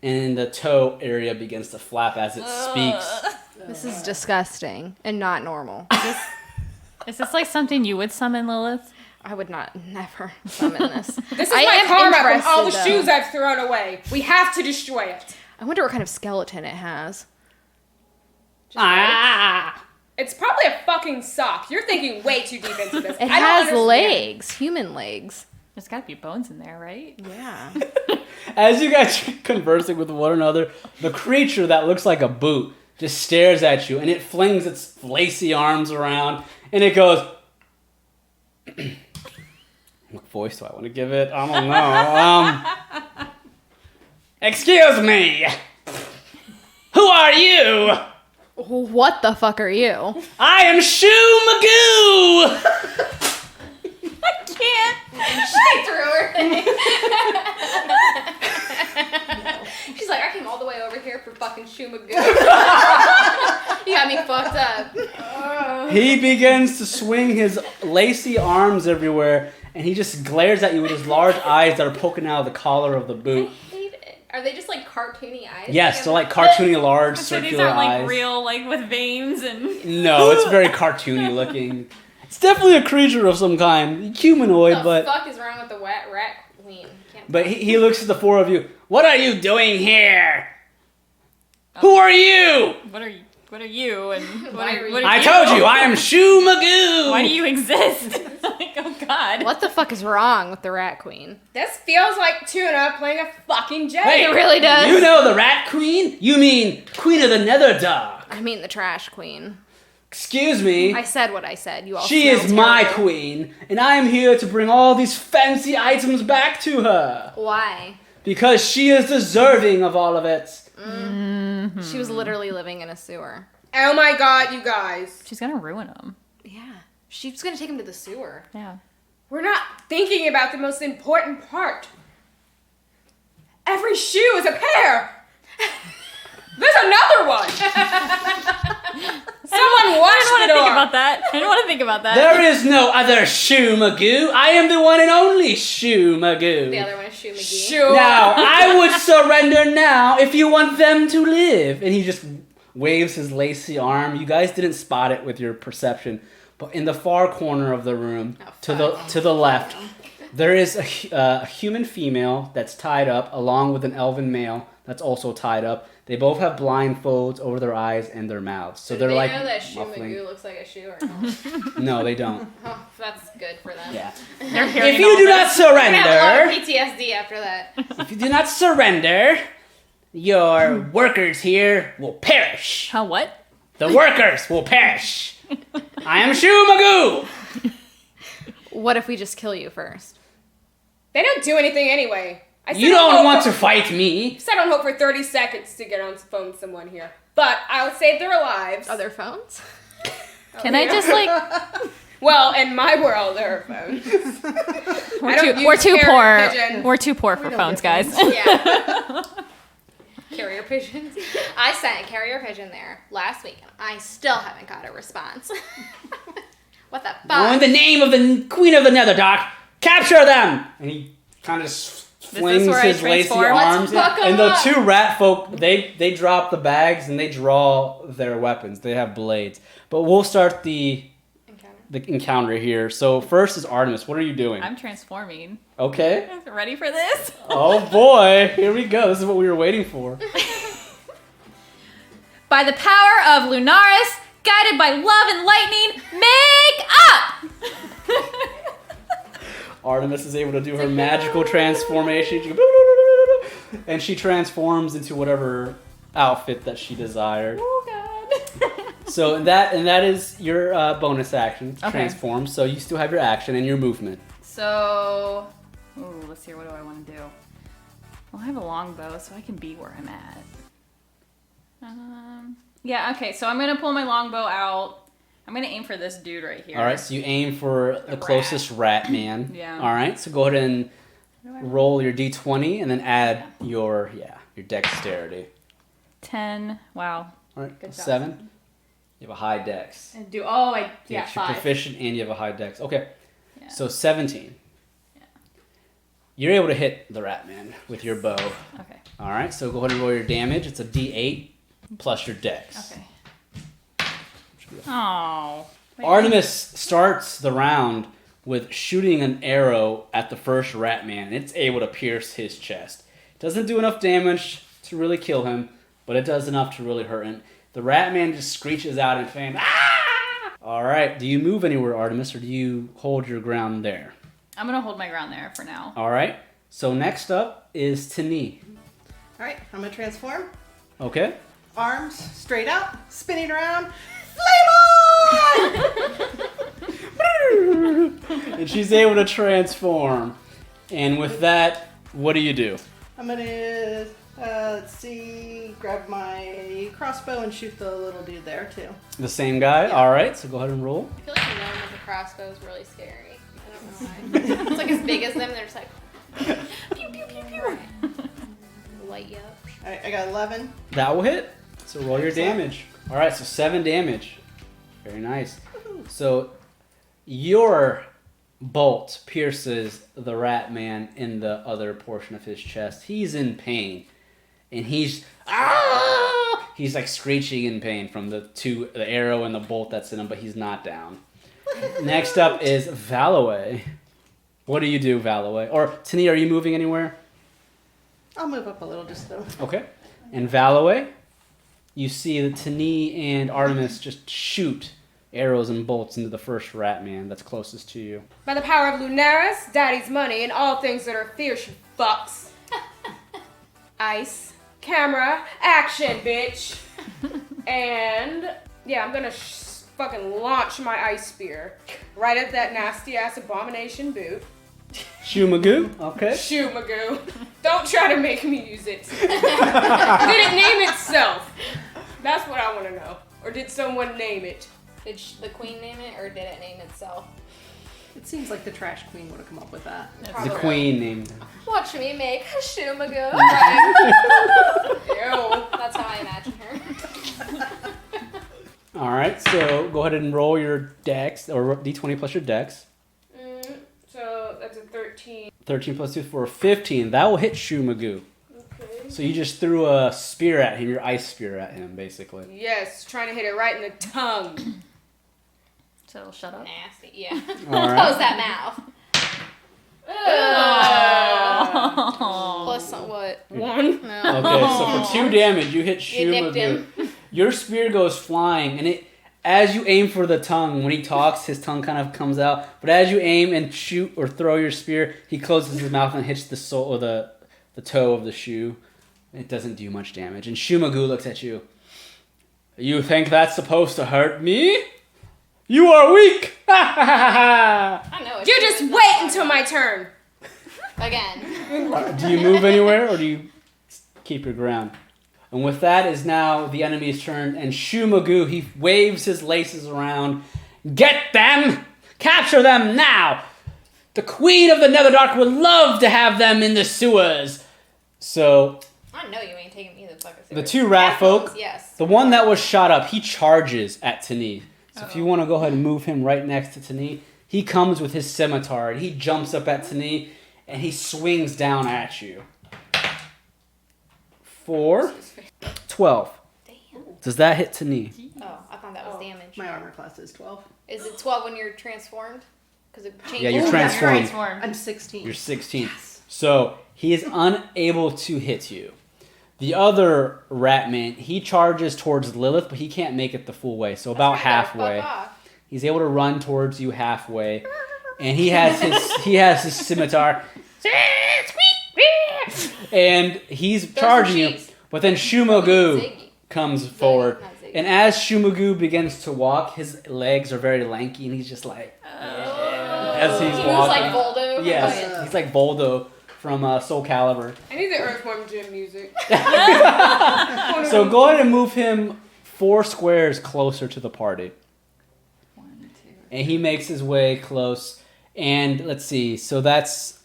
and the toe area begins to flap as it speaks.
This is disgusting and not normal.
Is this like something you would summon, Lilith?
I would not never summon this.
This is
I
my
am
karma from
interested,
all the
though.
shoes I've thrown away. We have to destroy it.
I wonder what kind of skeleton it has.
Ah!
It's probably a fucking sock. You're thinking way too deep into this.
It
I don't
has
understand.
legs, human legs.
There's got to be bones in there, right?
Yeah.
As you guys are conversing with one another, the creature that looks like a boot just stares at you, and it flings its lacy arms around, and it goes... What voice do I want to give it? I don't know. Excuse me! Who are you?
What the fuck are you?
I am Shoe Magoo!
She threw her thing. She's like, I came all the way over here for fucking Shumagoo. You got me fucked up.
He begins to swing his lacy arms everywhere, and he just glares at you with his large eyes that are poking out of the collar of the
I
boot.
hate it. Are they just like cartoony eyes?
Yes, so like cartoony large
So these
circular
aren't like
eyes.
real, like with veins and.
No, it's very cartoony looking. It's definitely a creature of some kind, humanoid,
What the
but
fuck is wrong with the rat queen? Can't
but he looks at the 4 of you. What are you doing here? Who are you?
What are you What are you? And
Why are you-
what are
I told you, I am Shoo Magoo!
Why do you exist? Like, oh God.
What the fuck is wrong with the Rat Queen?
This feels like Tuna playing a fucking joke.
Hey,
It really does.
You know the Rat Queen? You mean Queen of the Netherdark.
I mean the Trash Queen.
Excuse me.
I said what I said. You all
She
smell
is my
terrible.
queen, and I am here to bring all these fancy items back to her.
Why?
Because she is deserving of all of it.
She was literally living in a sewer.
Oh my god, you guys.
She's gonna ruin him.
Yeah. She's gonna take him to the sewer.
Yeah.
We're not thinking about the most important part. Every shoe is a pair. There's another one. Someone
I
watch
didn't want
the
to think
door.
about that. I didn't want to think about that.
There is no other Shoo Magoo. I am the one and only Shoo Magoo.
The other one is Shoe McGee.
Sure.
Now, I would surrender now if you want them to live. And he just waves his lacy arm. You guys didn't spot it with your perception, but in the far corner of the room, to the left, there is a human female that's tied up, along with an elven male that's also tied up. They both have blindfolds over their eyes and their mouths, so they're
they
like
know that Shoe
muffling.
Magoo looks like a shoe or no?
No, they don't.
Oh, that's good for them.
Yeah.
They're hearing
If you
all
do
this.
not
We're gonna have a lot
surrender,
of PTSD after that.
if you do not surrender, your workers here will perish.
Huh, what?
The workers will perish. I am Shoo Magoo.
What if we just kill you first?
They don't do anything anyway. I
You don't want to fight me.
Sat on hold for 30 seconds to get on the phone with someone here. But I'll save their lives.
Are there phones?
Can I just like?
Well, in my world, there are phones.
We're too poor.
pigeons.
We're too poor for
don't
phones,
get
guys.
Yeah. Carrier pigeons. I sent a carrier pigeon there last week, and I still haven't got a response. What the
Oh, in
fuck?
the name of the Queen of the Netherdark, capture them! And he kind of flings
where I
his lacy
transform?
arms.
Let's fuck 'em
And the
up.
two rat folk, they drop the bags and they draw their weapons. They have blades. But we'll start the encounter here. So first is Artemis. What are you doing?
I'm transforming.
Okay.
Ready for this?
Oh boy, here we go. This is what we were waiting for.
By the power of Lunaris, guided by love and lightning, make up!
Artemis is able to do her magical transformation. She goes, and she transforms into whatever outfit that she desired.
Oh God.
So and that is your bonus action,
Okay.
transform. So you still have your action and your movement.
So, ooh, let's see. What do I want to do? Well, I have a longbow, so I can be where I'm at. Yeah. Okay. So I'm gonna pull my longbow out. I'm gonna aim for this dude right here.
All right. So you aim for the closest rat man.
Yeah.
All right. So go ahead and
What do I
roll your d20 and then add your dexterity.
10. Wow.
All right.
Good job.
7. You have a high dex.
And do yeah,
Yes, you're proficient and you have a high dex. Okay.
Yeah.
So 17.
Yeah.
You're able to hit the rat man with your bow.
Okay.
All right. So go ahead and roll your damage. It's a d8 plus your dex.
Okay. Oh.
Artemis starts the round with shooting an arrow at the first rat man, and it's able to pierce his chest. It doesn't do enough damage to really kill him, but it does enough to really hurt him. The rat man just screeches out in pain. Ah! All right, do you move anywhere, Artemis, or do you hold your ground there?
I'm gonna hold my ground there for now.
All right, so next up is Tuna.
All right, I'm gonna transform.
Okay?
Arms straight out, spinning around. Flame on!
And she's able to transform. And with that, what do you do?
I'm gonna, let's see, grab my crossbow and shoot the little dude there too.
The same guy? All right, so go ahead and roll.
I feel like the gnome with the crossbow is really scary. I don't know why. It's like as big as them, and they're just like pew pew pew pew. Light you up.
All right, I got 11.
That will hit. So roll your damage. All right, so 7 damage. Very nice. So your bolt pierces the rat man in the other portion of his chest. He's in pain, and he's like screeching in pain from the arrow and the bolt that's in him, but he's not down. Next up is Valloweigh. What do you do, Valloweigh? Or Tuna, are you moving anywhere?
I'll move up a little just so.
Okay. And Valloweigh, you see that Tani and Artemis just shoot arrows and bolts into the first rat man that's closest to you.
By the power of Lunaris, Daddy's money, and all things that are fierce, you fucks. Ice, camera, action, bitch. And yeah, I'm gonna fucking launch my ice spear right at that nasty ass abomination boot.
Shumagoo, okay.
Shoo Magoo. Don't try to make me use it. Did it name itself? That's what I want to know. Or did someone name it?
Did the queen name it, or did it name itself?
It seems like the trash queen would have come up with that.
The queen named it.
Watch me make a Shumagoo.
Ew.
That's how I imagine her.
Alright, so go ahead and roll your dex, or d20 plus your dex.
So that's a 13.
13 plus 2 for 15. That will hit Shumagoo.
Okay.
So you just threw a spear at him, your ice spear at him, basically.
Yes, trying to hit it right in the tongue.
So shut up.
Nasty, yeah.
All right.
Close that mouth. Plus what?
1.
No.
Okay, so for 2 damage, you hit
You nicked
Shumagoo.
him.
Your spear goes flying, and as you aim for the tongue, when he talks, his tongue kind of comes out. But as you aim and shoot or throw your spear, he closes his mouth and hits the sole or the toe of the shoe. It doesn't do much damage. And Shumagoo looks at you. You think that's supposed to hurt me? You are weak!
I know.
You just wait until my turn.
Again.
Do you move anywhere, or do you keep your ground? And with that is now the enemy's turn, and Shumagoo, he waves his laces around. Get them! Capture them now! The Queen of the Netherdark would love to have them in the sewers. So,
I know you ain't taking me the fucking
the
serious.
2 rat folk,
Yes.
the one that was shot up, he charges at Tani. So if you want to go ahead and move him right next to Tani, he comes with his scimitar, and he jumps up at Tani, and he swings down at you. 4, 12.
Damn.
Does that hit Tani?
Oh, I thought that was damage.
My armor class is 12.
Is it 12 when you're transformed? Because it changes.
Yeah, you're
Oh, that's
transformed.
I'm 16.
You're 16. So he is unable to hit you. The other Ratman, he charges towards Lilith, but he can't make it the full way. So about halfway. He's able to run towards you halfway, and he has his scimitar, and he's charging you. But then Shumagoo comes forward, and as Shumagoo begins to walk, his legs are very lanky, and he's just like, as he's
He
walking.
was like Voldo.
Yes, he's like Voldo from Soul Calibur.
I need the Earthworm Jim music.
So go ahead and move him 4 squares closer to the party.
1, 2.
And he makes his way close. And let's see. So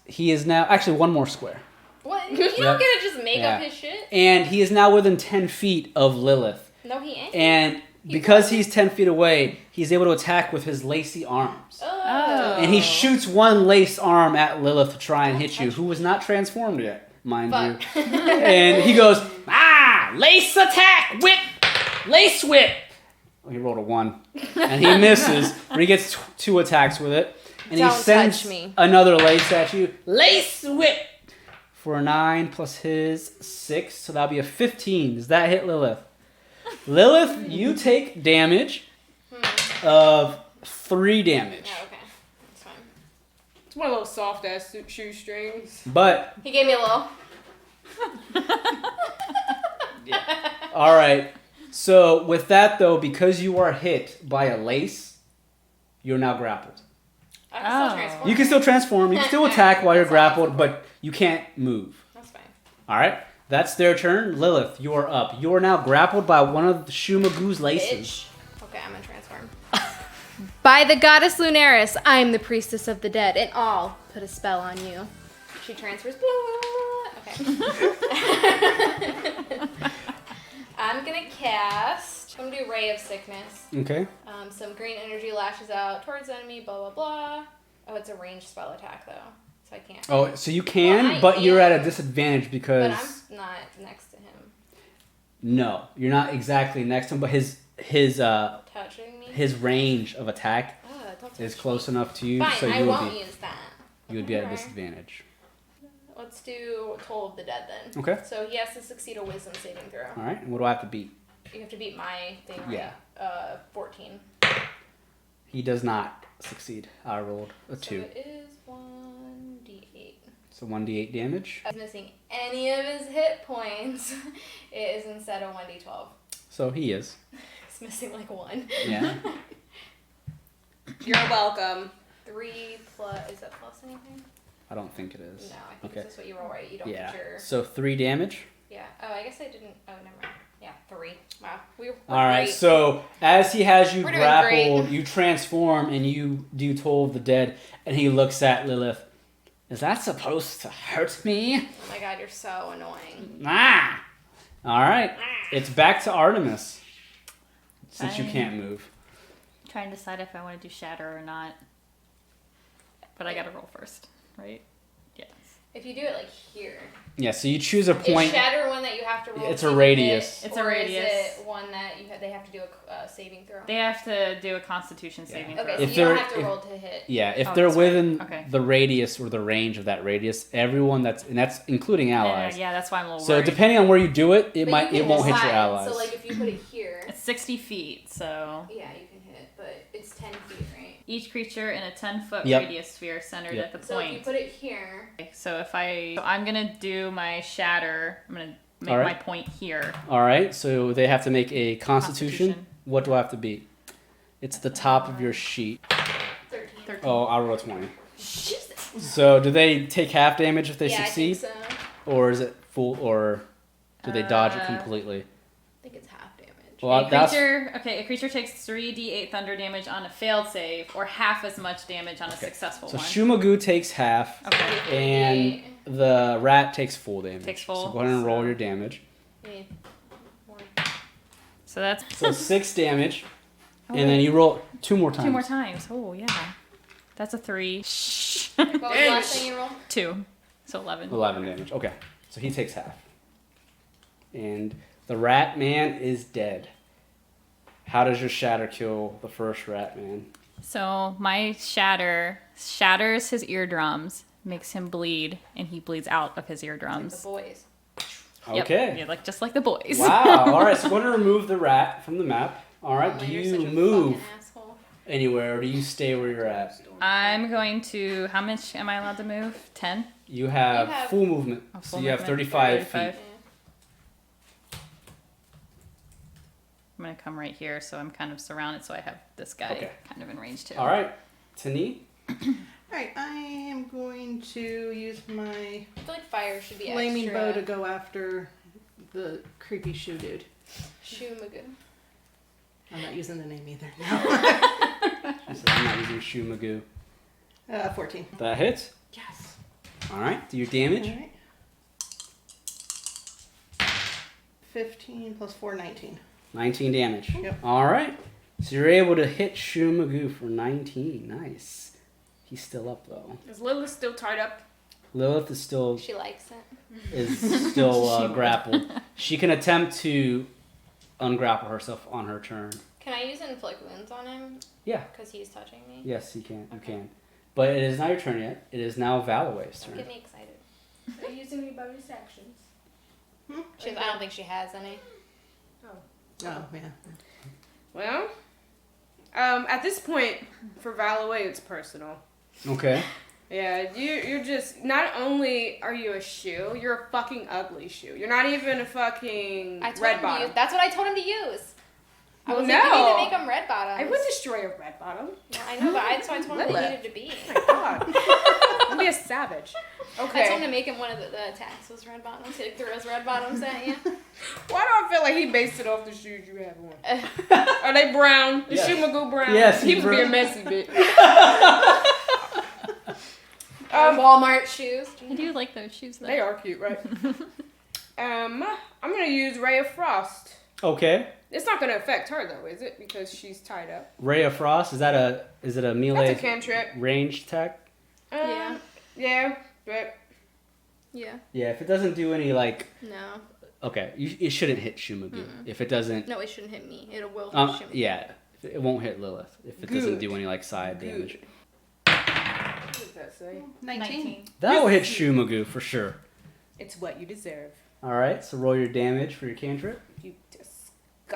he is now actually 1 more square.
What? You don't get to just make up his shit?
And he is now within 10 feet of Lilith.
No, he ain't.
And because he's 10 feet away, he's able to attack with his lacy arms.
Oh.
And he shoots 1 lace arm at Lilith to try and hit you, who was not transformed yet, mind you. And he goes, lace attack, whip, lace whip. He rolled a 1. And he misses, but he gets 2 attacks with it. And
Don't
he sends
touch me.
another lace at you. Lace whip! For a 9 plus his 6, so that'll be a 15. Does that hit Lilith? Lilith, you take damage of 3 damage.
Oh, okay. That's fine.
It's one of those soft ass shoestrings.
But,
He gave me a little.
alright. So, with that though, because you are hit by a lace, you're now grappled.
I can still transform.
You can still transform, you can still attack while you're grappled, but you can't move.
That's fine.
Alright, that's their turn. Lilith, you are up. You are now grappled by one of the Shumagoo's laces.
Bitch. Okay, I'm gonna transform. By the goddess Lunaris, I am the priestess of the dead, and I'll put a spell on you. She transfers. Okay. I'm gonna cast. I'm gonna do Ray of Sickness.
Okay.
Some green energy lashes out towards the enemy. Blah blah blah. Oh, it's a ranged spell attack though, so I can't.
Oh, so you can,
Well, I
but you're at a
am.
disadvantage
But
because
I'm not next to him.
no, you're not exactly next to him, but his
Touching me.
his range of attack
Don't touch
is close enough to you,
Fine,
so
I
you
won't
would be
use that.
at a
Okay.
disadvantage.
Let's do Toll of the Dead then.
Okay.
So he has to succeed a wisdom saving throw.
All right. And what do I have to beat?
You have to beat my thing, right?
Yeah.
14.
He does not succeed. I rolled a
So
2.
it is 1d8.
So 1d8 damage.
He's missing any of his hit points. It is instead of 1d12.
So he is.
He's missing like 1.
Yeah.
You're welcome.
3 plus. Is that plus anything?
I don't think it is.
No, I think
Okay.
it's just what you roll, right? You don't
Yeah.
put your.
So 3 damage.
Yeah. Oh, I guess I didn't. Oh, never mind. Yeah, 3. Wow. We're
All right.
great.
So as he has you
We're doing
grappled,
great.
you transform and you do Toll of the Dead, and he looks at Lilith. Is that supposed to hurt me?
Oh my god, you're so annoying.
Ah. All right. It's back to Artemis. Since you can't move.
Trying to decide if I want to do shatter or not. But I gotta roll first, right? Yes.
If you do it like here,
Yeah. So you choose a
is
point.
shatter one that you have to roll?
It's
to
a
even
radius.
hit,
It's a
or
radius.
Is it one that they have to do a saving throw?
They have to do a Constitution saving
Okay,
throw.
so
If
you don't
they're-
have to
if-
roll to hit.
Yeah, if
Oh,
they're
that's right.
within
Okay.
the radius or the range of that radius, everyone that's including allies.
Yeah, that's why I'm a little
So
worried.
depending on where you do it, it
But you can
won't hit your
decide.
allies.
So like if you put it here,
It's 60 feet, so
yeah, you can hit, but it's 10 feet, right?
each creature in a 10-foot
Yep.
radius sphere centered
Yep.
at the
So if you
point.
put it here,
So I'm gonna do my shatter. I'm gonna make
All right.
my point here.
All right, so they have to make a Constitution.
Constitution.
What do I have to beat? It's the top of your sheet.
13.
13.
Oh, I rolled a 20.
Jesus.
So do they take half damage if they
Yeah,
succeed,
I think so.
or is it full, or do they dodge it
Uh,
completely?
I think it's half damage.
Well,
A creature takes 3d8 thunder damage on a failed save, or half as much damage on a
Okay.
successful
So
one.
Shumagu takes half,
Okay.
and the rat takes full damage.
Takes full,
So go ahead and roll
so-
your damage.
You need more.
So that's
So 6 damage,
Oh,
and then you roll 2 more times.
2 more times. Oh yeah, that's a 3.
What was the last thing you rolled?
2, so 11.
11 damage. Okay, so he takes half, and the rat man is dead. How does your shatter kill the first rat man?
So my shatter shatters his eardrums, makes him bleed, and he bleeds out of his
Like
eardrums.
the boys.
Yep.
Okay.
Yeah, like just like the boys.
Wow. All right. So we're gonna remove the rat from the map. All right.
Oh,
Do
you're
you
such a
move
fucking asshole.
anywhere, or do you stay where you're at?
I'm going to. How much am I allowed to move? 10.
You have,
You have-
full movement.
Oh,
So
full
you have
movement,
35
35.
feet.
Yeah.
I'm gonna come right here, so I'm kind of surrounded. So I have this guy
Okay.
kind of in range too.
All right. Tani.
Alright, I am going to use my
I feel like fire should be
flaming
extra.
bow to go after the creepy shoe dude.
Shumagu.
I'm not using the name either.
She said, I'm not using Shumagu.
14.
That hits.
Yes.
All right. Do your damage.
Alright. 15 plus 4, 19.
19 damage.
Yep.
All right. So you're able to hit Shumagu for 19. Nice. He's still up though.
Is Lilith still tied up?
Lilith is still
She likes it.
grappled. She can attempt to ungrapple herself on her turn.
Can I use inflict wounds on him?
Yeah.
Because he's touching me?
Yes, you can. You
Okay.
can. But it is not your turn yet. It is now Valloweig's
Don't
turn.
get me excited.
Are you using any bonus actions?
I don't think she has any.
Oh, yeah.
Well, at this point, for Valloweigh, it's personal.
Okay.
Yeah, you're just, not only are you a shoe, you're a fucking ugly shoe. You're not even a fucking
I told
red
him to
bottom.
use, that's what I told him to use. I
Well,
was like, you need
no.
to make them red bottoms.
I would destroy a red bottom.
Well, I know, but so I told him they
Lilith.
needed to be.
Oh my god. I'd be a savage.
I told him to make him one of the attacks was red bottoms. He like, throws red bottoms at you.
Why do I feel like he based it off the shoes you have on? Are they brown? Is
Yes.
Shumagu brown?
Yes,
He
he's
was being
brown.
messy, bitch.
Walmart shoes.
I do like those shoes though.
They are cute, right? I'm gonna use Ray of Frost.
Okay.
It's not gonna affect her though, is it? Because she's tied up.
Ray of Frost. Is it a melee
That's a cantrip.
ranged attack?
Yeah.
Yeah, but
Yeah.
Yeah. If it doesn't do any like.
No.
Okay. It shouldn't hit Shumagu. If it doesn't.
No, it shouldn't hit me. It will hit him.
Yeah. It won't hit Lilith if it doesn't
Good.
do any like side damage.
what does that say?
19.
That will hit Shumagu for sure.
It's what you deserve.
All right. So roll your damage for your cantrip.
You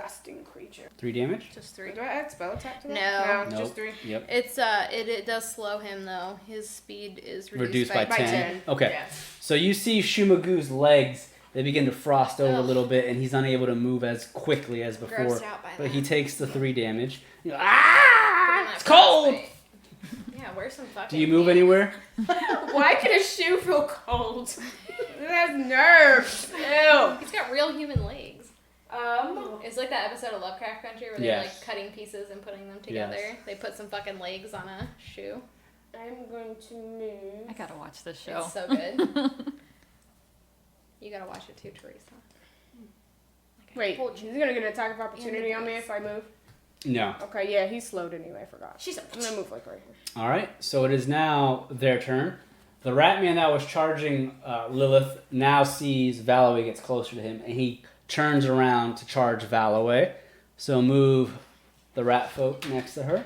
disgusting creature.
3 damage.
Just 3.
Do I add spell attack to that?
No.
No,
Nope.
just 3.
Yep.
It's it does slow him though. His speed is
Reduced by 10.
10.
Okay.
Yeah.
So you see Shumagu's legs, they begin to frost over a
Ugh.
little bit, and he's unable to move as quickly as before.
Grossed out by
But
that.
he takes the 3 damage. You go,
Put on
ah!
that
It's cold!
frostbite. Yeah, wear some fucking.
Do you move
pants.
anywhere?
Why can a shoe feel cold? It has nerves. Ew.
He's got real human legs. It's like that episode of Lovecraft Country where they're
Yes.
like cutting pieces and putting them together.
Yes.
They put some fucking legs on a shoe.
I'm going to move.
I gotta watch this show.
It's so good. You gotta watch it too, Teresa. Like I
Wait,
told you.
he's gonna get an attack of opportunity on me if I move.
No.
Okay, yeah, he's slowed anyway. I forgot.
She's a
I'm gonna move like right here.
All right. So it is now their turn. The Ratman that was charging Lilith now sees Valloweigh gets closer to him, and he turns around to charge Valloweigh. So move the rat folk next to her,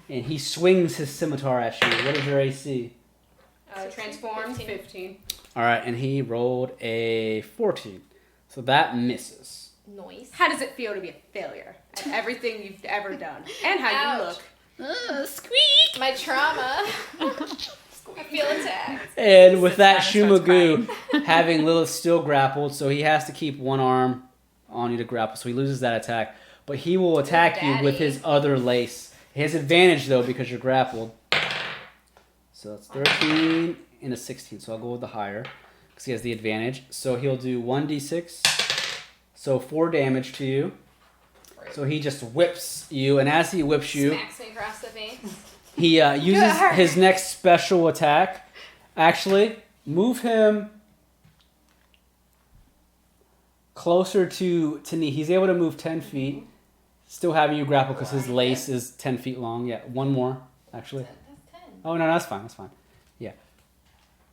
and he swings his scimitar at you. What is your AC?
Transformed
15.
15.
All right, and he rolled a 14, so that misses.
Noise.
How does it feel to be a failure at everything you've ever done? And how you
Ouch.
look.
Squeak!
My trauma. I feel attacked.
And with that,
Savannah starts
Shumagu having Lilith still grappled, so he has to keep one arm on you to grapple, so he loses that attack. But he will attack you with his other lace. He has advantage, though, because you're grappled. So it's 13 and a 16, so I'll go with the higher, because he has the advantage. So he'll do 1d6, so 4 damage to you. So he just whips you, and as he whips you,
Smacks me across the face.
he uses his next special attack. Actually, move him closer to knee. He's able to move 10 feet, still having you grapple because his lace is 10 feet long. Yeah, one more, actually.
That's 10.
Oh, no, that's fine. That's fine. Yeah.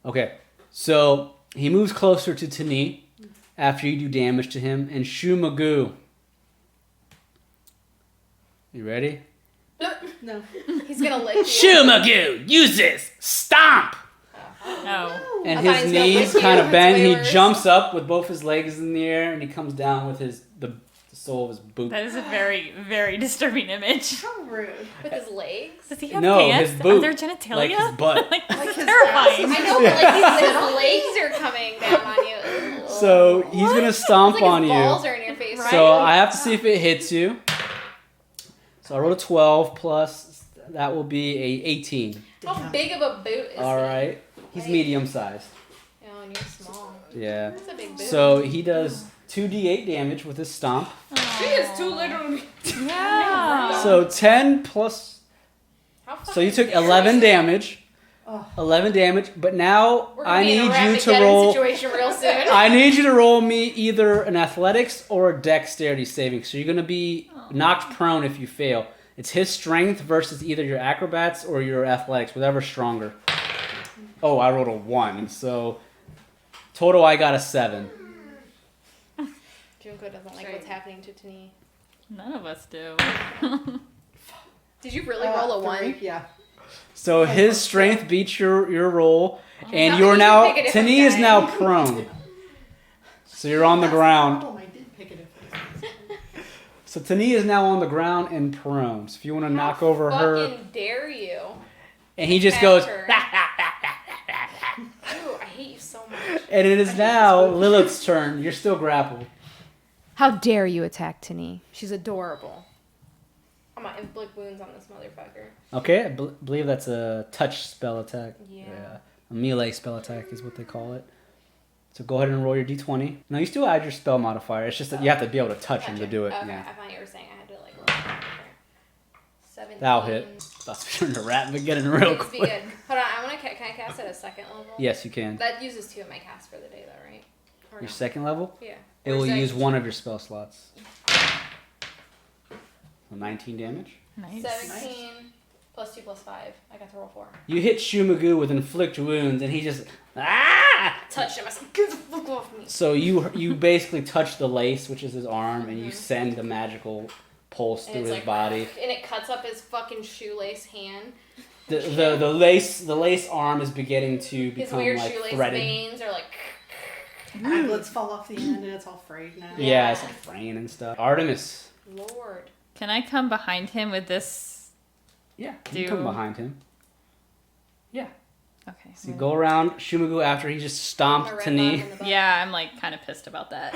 Okay. So he moves closer to Tani after you do damage to him. And Shumagu. You ready?
No.
He's gonna lick you.
Shumagu, use this. Stomp.
No.
And
I thought
his
he was gonna
knees
lick you.
kind of
That's
bend.
way
He
worse.
jumps up with both his legs in the air, and he comes down with the sole of his boot.
That is a very, very disturbing image.
How rude.
With his legs.
Does he have
No,
pants
his boot.
under genitalia?
Like his butt.
Like, that's
his
terrifying.
I know, but like his legs are coming down on you. Ugh.
So he's gonna stomp
It's like
on
his
you.
balls are in your face.
Right?
So I have to see if it hits you. So I rolled a 12 plus. That will be a 18.
How big of a boot is
All
he?
right. He's
Like-
medium sized.
Oh, and you're small.
Yeah.
That's a big boot.
So he does 2d8 damage with his stomp.
She is too little.
Yeah.
So 10 plus.
How
So you
fucking
took 11
scary.
damage.
Oh.
11 damage. But now
We're gonna
I
be in
need
a
you to
Ratmageddon
roll.
situation real soon.
I need you to roll me either an athletics or a dexterity saving. So you're going to be knocked prone if you fail. It's his strength versus either your acrobats or your athletics, whatever's stronger. Oh, I rolled a 1. So total I got a 7.
Junko doesn't like what's happening to Tani.
None of us do.
Did you really roll a 1?
3, yeah.
So his strength beats your roll, and
How
you're
come you
now
didn't pick a different
Tani is
guy?
now prone. So you're on the
That's the
ground.
problem, I did pick it up.
So Tani is now on the ground and prone. So if you want to knock over her,
Fucking dare you?
and he just
Attack
goes,
her. Ooh, I hate you so much.
and it is now Lilith's turn. You're still grappled.
How dare you attack Tani?
She's adorable. I'm gonna inflict wounds on this motherfucker.
Okay, I believe that's a touch spell attack.
Yeah.
A melee spell attack is what they call it. So go ahead and roll your d20. No, you still add your spell modifier. It's just that you have to be able to touch him to do it.
Okay,
Yeah.
I thought you were saying I had to like roll. 17.
That'll hit. About to turn to Ratmageddon real
Please be
quick.
good. Hold on, can I cast at a second level?
Yes, you can.
That uses 2 of my casts for the day though, right? Or
Your
no?
second level?
Yeah.
It
Or
will
is that-
use one of your spell slots. So 19 damage.
Nice.
17 plus 2 plus 5. I got to roll 4.
You hit Shumagu with inflict wounds, and he just
Touched him. I said, get the fuck off me.
So you basically touch the lace, which is his arm, and you send a magical pulse
And
through
it's
his
like,
body.
and it cuts up his fucking shoelace hand.
The lace arm is beginning to
His
become
weird
like
shoelace
threaded.
veins are like.
Aglets fall off the end and it's all frayed now.
Yeah, it's like fraying and stuff. Artemis.
Lord.
Can I come behind him with this?
Yeah, you come behind him. Yeah.
Okay.
So you go around Shumagu after he just stomped
Red
Tani.
bottom in the butt.
Yeah, I'm like kind of pissed about that.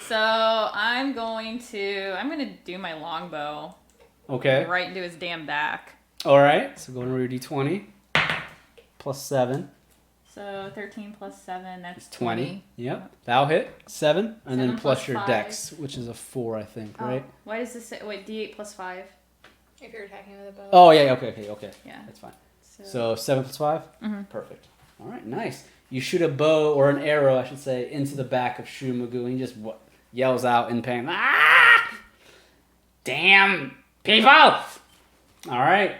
So I'm gonna do my longbow
Okay.
right into his damn back.
All right. So go and roll your d20. Plus 7.
So 13 plus 7, that's
It's 20. Yep. That'll hit. 7. And then
7
plus
plus
your
5.
dex, which is a 4, I think, right?
Oh, why does this say, wait, D8 plus 5?
If you're attacking with a bow.
Oh, yeah. Okay.
Yeah.
That's fine. So 7 plus 5?
Mhm.
Perfect. All right. Nice. You shoot a bow, or an arrow, I should say, into the back of Shumagu, and he just yells out in pain. Ah! Damn people! All right.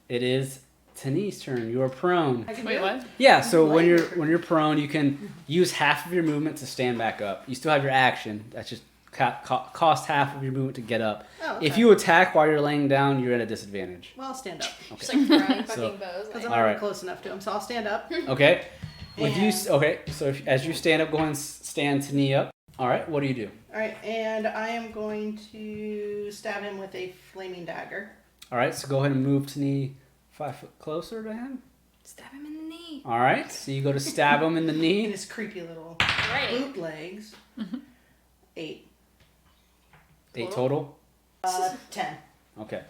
It is Tani's turn. You're prone.
Wait, what?
Yeah, so when you're prone, you can use half of your movement to stand back up. You still have your action. That's just cost half of your movement to get up.
Oh, okay.
If you attack while you're laying down, you're at a disadvantage.
Well, I'll stand up.
Just like throwing
So-
fucking bows.
Because
Like,
I'm
Alright.
close enough to him, so I'll stand up.
Okay. With you,
And-
okay. So as you stand up, go ahead and stand Tani up. All right. What do you do?
Alright, and I am going to stab him with a flaming dagger.
All right. So go ahead and move Tani 5 foot closer to him.
stab him in the knee.
All right. So you go to stab him in the
In
knee.
his creepy little
Right.
boot legs. 8.
8 total.
10.
Okay.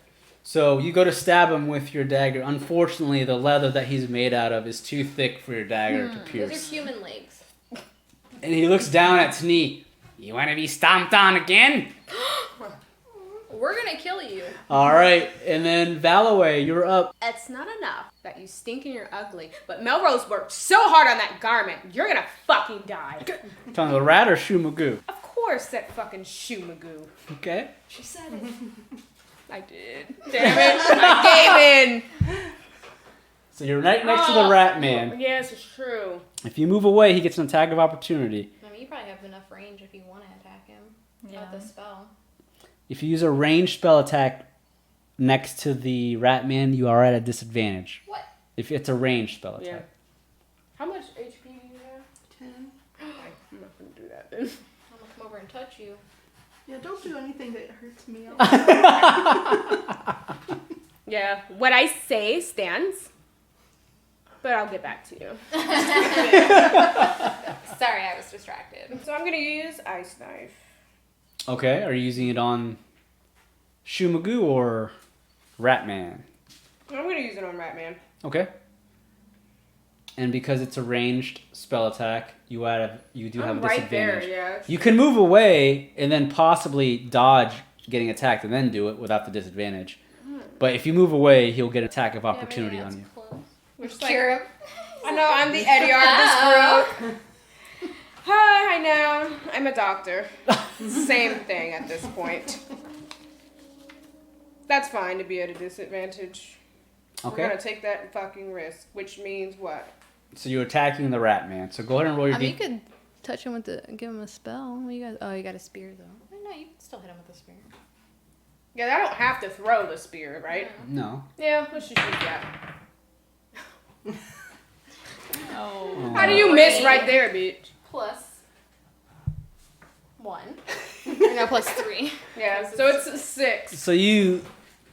So you go to stab him with your dagger. Unfortunately, the leather that he's made out of is too thick for your dagger to
Those
pierce.
are human legs.
And he looks down at Tani. You want to be stomped on again?
We're gonna kill you.
All right. And then Valloweigh, you're up.
It's not enough that you stink and you're ugly, but Melrose worked so hard on that garment, you're gonna fucking die.
Talking the rat or Shumagu?
Of course, that fucking Shumagu.
Okay.
She said it.
I did. Damn it. I gave in.
So you're right next to the rat man.
Yes, it's true.
If you move away, he gets an attack of opportunity.
I mean, you probably have enough range if you want to attack him.
Yeah.
With the spell.
If you use a ranged spell attack next to the rat man, you are at a disadvantage.
What?
If it's a ranged spell attack.
Yeah. How much HP do you have?
10.
I'm not gonna do that then.
I'm gonna come over and touch you.
Yeah, don't do anything that hurts me.
Yeah, what I say stands, but I'll get back to you.
Sorry, I was distracted.
So I'm gonna use Ice Knife.
Okay, are you using it on Shumagu or Ratman?
I'm gonna use it on Ratman.
Okay. And because it's a ranged spell attack, you do have
I'm
a
right there,
disadvantage.
yeah.
You can move away and then possibly dodge getting attacked and then do it without the disadvantage. But if you move away, he'll get an attack of opportunity on you.
Which
Cure him.
I know I'm the Eddie of this group. Hi, I know. I'm a doctor. Same thing at this point. That's fine to be at a disadvantage. We're
Okay.
gonna take that fucking risk, which means what?
So you're attacking the rat man. So go ahead and roll your
I mean,
d.
you could touch him give him a spell. What you guys? Oh, you got a spear though.
No, you can still hit him with a spear.
Yeah, I don't have to throw the spear, right?
No.
Yeah, let's just use that.
Oh.
How do you miss right there, bitch?
Plus 1. No, plus 3.
Yeah, so it's a 6.
So you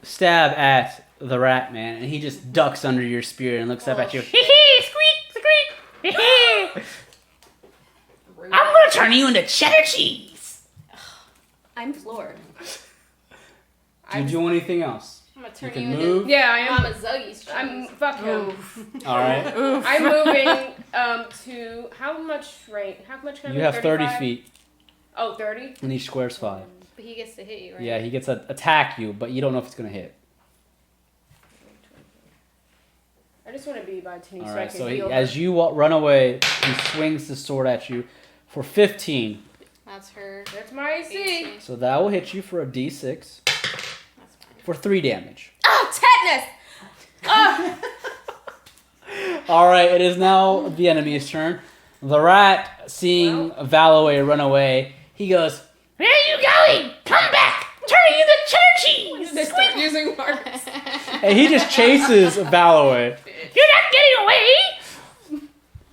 stab at the rat man, and he just ducks under your spear and looks up at you.
Rude.
I'm gonna turn you into cheddar cheese.
I'm floored.
Do you do anything else?
I'm gonna
You
turn
can
you
move.
into
Yeah, I am.
Mama Zuggy's cheese.
I'm fuck him.
All right.
I'm moving to how much range? How much can I
You
move?
have 30
35?
feet,
Oh, 30?
and each square's 5.
But he gets to hit you, right?
Yeah, he gets to attack you, but you don't know if it's gonna hit.
I just want to be by Tani
All
so I
right.
can
So
heal her.
as you run away, he swings the sword at you for 15.
That's her.
That's my AC.
AC.
So that will hit you for a d6
That's fine.
for 3 damage.
Oh, tetanus!
All right, it is now the enemy's turn. The rat, seeing Valloweigh run away, he goes, "Where are you going? Come back! Turn you the cheddar cheese!"
They start using marks.
And he just chases Valloweigh. You're not getting away!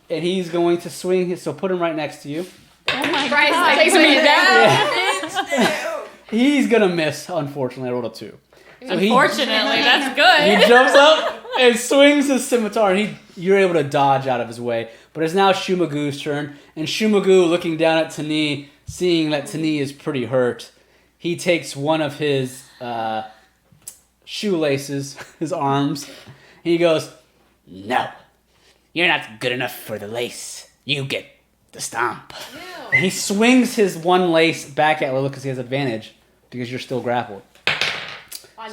And he's going to swing his, so put him right next to you.
Oh my
Bryce
god.
takes
To
me
me
down.
He's gonna miss, unfortunately. I rolled a 2. So
Unfortunately, that's good.
He jumps up and swings his scimitar, and you're able to dodge out of his way. But it's now Shumagu's turn, and Shumagu, looking down at Tani, seeing that Tani is pretty hurt, he takes one of his shoelaces, his arms, and he goes, "No, you're not good enough for the lace. You get the stomp." And he swings his one lace back at Lilith because he has advantage, because you're still grappled.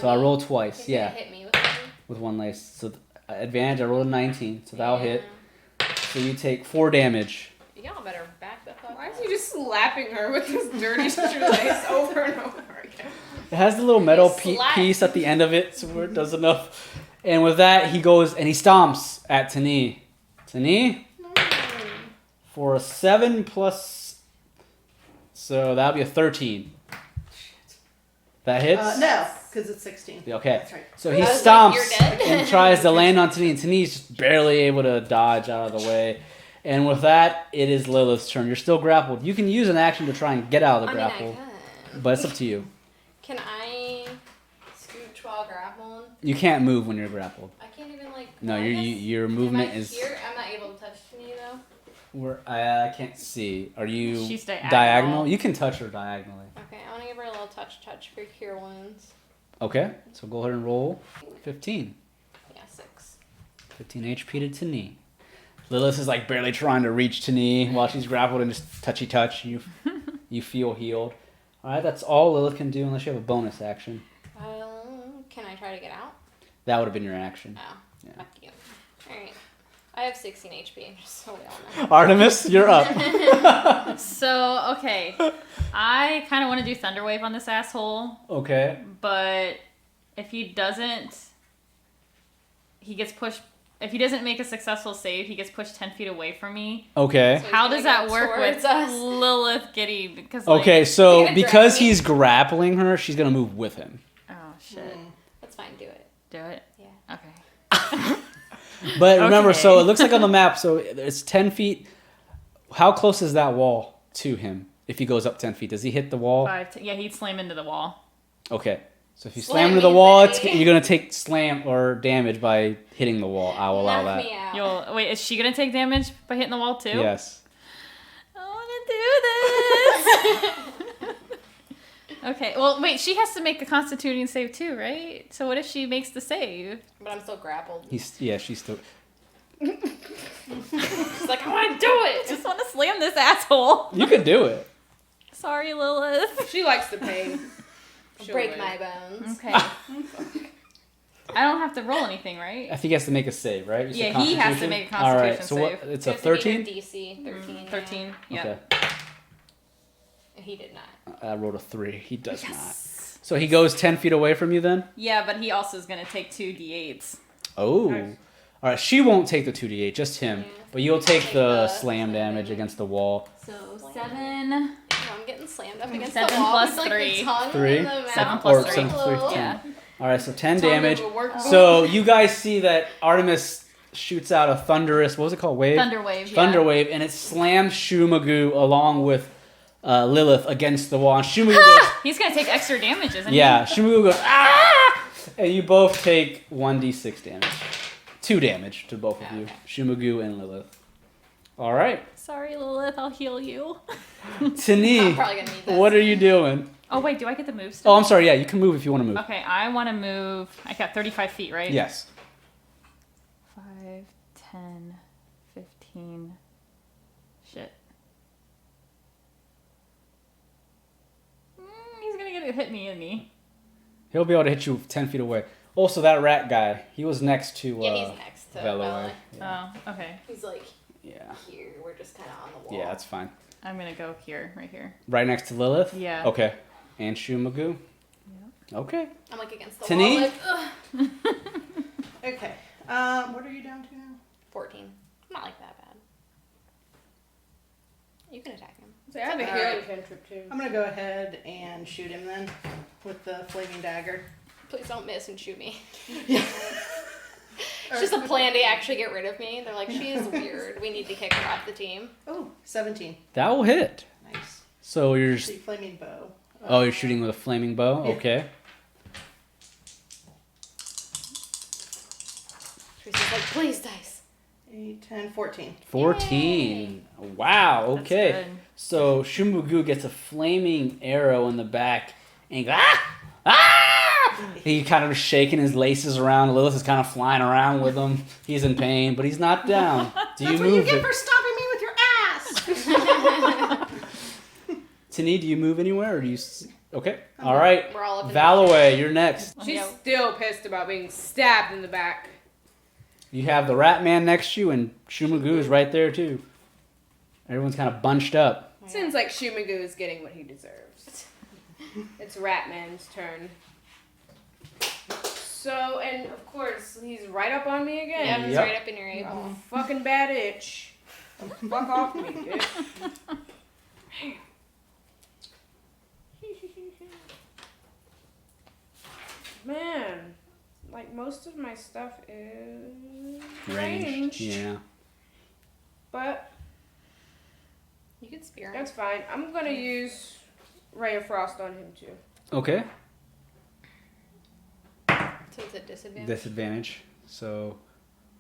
So I roll twice,
He's gonna
yeah,
hit me with it.
with one lace. So advantage, I rolled a 19, so that'll hit. So you take 4 damage.
Y'all better back the fuck
Why
up.
is he just slapping her with this dirty shoelace over and over again?
It has the little metal
Slap.
piece at the end of it, so where it does enough. And with that, he goes and he stomps at Tani. Tani? For a 7 plus... So that'll be a 13. That hits?
No, because it's 16.
Okay.
That's right.
So he
I was
stomps
like, "You're dead."
and tries to land on Tani, and Tani's just barely able to dodge out of the way. And with that, it is Lilith's turn. You're still grappled. You can use an action to try and get out of the grapple,
I can.
but it's up to you.
Can I scooch while grappled?
You can't move when you're grappled.
I can't even like.
No,
I
your
guess-
movement
am I
is...
Here? I'm not able to touch me though.
I can't see. Are you
She's diagonal.
diagonal? You can touch her diagonally.
Okay, I want to give her a little touch for cure wounds.
Okay, so go ahead and roll 15.
Yeah, 6.
15 HP to Tani. Lilith is like barely trying to reach Tani while she's grappled and just touchy touch. You feel healed. All right, that's all Lilith can do unless you have a bonus action.
Can I try to get out?
That would have been your action.
Oh,
Yeah.
fuck you. All right. I have 16 HP, just so we all know.
Artemis, you're up.
So, okay. I kind of want to do Thunderwave on this asshole,
Okay.
but if he doesn't, he gets pushed. If he doesn't make a successful save, he gets pushed 10 feet away from me.
Okay.
So-
How
gonna
does that
go
work with
towards us.
Lilith getting... Because, like,
Okay,
You're
so
gonna
because
drag me?
he's grappling her, she's gonna move with him.
Oh, shit.
That's fine, do it.
Do it?
Yeah.
Okay.
But remember,
Okay.
so it looks like on the map, so it's 10 feet. How close is that wall to him if he goes up 10 feet? Does he hit the wall?
Yeah, he'd slam into the wall.
Okay. So if you
Slam
slam into the
me,
wall,
Betty.
you're going to take slam or damage by hitting the wall. I'll allow
Knock
that.
me out.
You'll wait. Is she gonna take damage by hitting the wall too?
Yes.
I want to do this. Okay. Well, wait. She has to make a Constitution save too, right? So what if she makes the save?
But I'm still grappled.
She's still...
She's like, I want to do it.
Just want to slam this asshole.
You could do it.
Sorry, Lilith.
She likes the pain.
Break
win.
my bones.
Okay. I don't have to roll anything, right?
I think he has to make a save, right? You said
Yeah, he has to
Constitution?
make a
All right,
Constitution
so
save.
it's a
You have to beat
13?
her DC 13.
13. Yeah.
Okay.
He did not.
I rolled a 3. He does not. So he goes 10 feet away from you then?
Yeah, but he also is gonna take 2 d8s.
Oh.
Nice.
All right, she won't take the 2d8, just him.
Yeah.
But you'll take
Take
the
the
slam
slam
damage
damage.
against the wall.
So
Seven.
7.
I'm getting slammed up against
7
the wall.
plus
with, like,
3.
The tongue
3?
in the mouth.
7
Or
plus 3.
7 plus 3, 10.
Yeah.
All right, so 10
Tongue
damage.
of a work-
So you guys see that Artemis shoots out a thunderous, what was it called, wave?
Thunderwave. Yeah.
Thunder wave, and it slams Shumagu along with Lilith against the wall. And Shumagu goes,
He's gonna take extra damage, isn't
yeah, Shumagu goes, ah! And you both take 1d6 damage. 2 damage to both of you,
Okay.
Shumagu and Lilith. All right,
he? Sorry, Lilith. I'll heal you.
I'm
Tani,
probably gonna need this.
what are you doing?
Oh wait, do I get the move still?
Oh, I'm sorry. Yeah, you can move if you want to move.
Okay, I want to move. I got 35 feet, right?
Yes.
5, 10, 15. Shit. He's gonna hit me and me.
He'll be able to hit you 10 feet away. Also, that rat guy, he was next to
Yeah, he's next to
Valloweigh.
Valloweigh.
Oh, okay.
He's like
Yeah.
here. We're just kind of on the wall.
Yeah, that's fine.
I'm gonna go here, right here.
Right next to Lilith?
Yeah.
Okay. And Shumagu? Okay.
I'm like against the
Tani?
wall. Like, ugh.
Okay. What are you down to now?
14. Not like that bad. You can attack him.
See, I have a
Alright.
healing cantrip too.
I'm gonna go ahead and shoot him then with the flaming dagger.
Please don't miss and shoot me. It's just a plan to actually get rid of me. They're like, she is weird. We need to kick her off the team.
Oh, 17.
That will hit.
Nice.
So you're
The flaming bow.
oh, you're shooting with a flaming bow.
Yeah.
Okay.
Teresa's like, please, dice.
8, 10, 14.
14. Wow.
That's
Okay.
good.
So Shumagu gets a flaming arrow in the back, and he goes, ah! Ah! He kind of shaking his laces around. Lilith is kind of flying around with him. He's in pain, but he's not down. Do you
That's what you
move?
get for stopping me with your ass!
Tini, do you move anywhere, or do you? Okay. All right.
We're all up in
Valloweigh, you're next.
She's
Yeah.
still pissed about being stabbed in the back.
You have the Rat Man next to you, and Shumagu is right there too. Everyone's kind of bunched up.
Seems like Shumagu is getting what he deserves. It's Ratman's turn. So, and of course, he's right up on me again.
Yeah, he's
Yep.
right up in your ape.
I'm a fucking bad itch. Fuck off me, bitch. Man, like most of my stuff is ranged.
Yeah.
But
You can spear him.
that's fine. I'm gonna use Ray of Frost on him too.
Okay.
So it's a disadvantage.
Disadvantage. So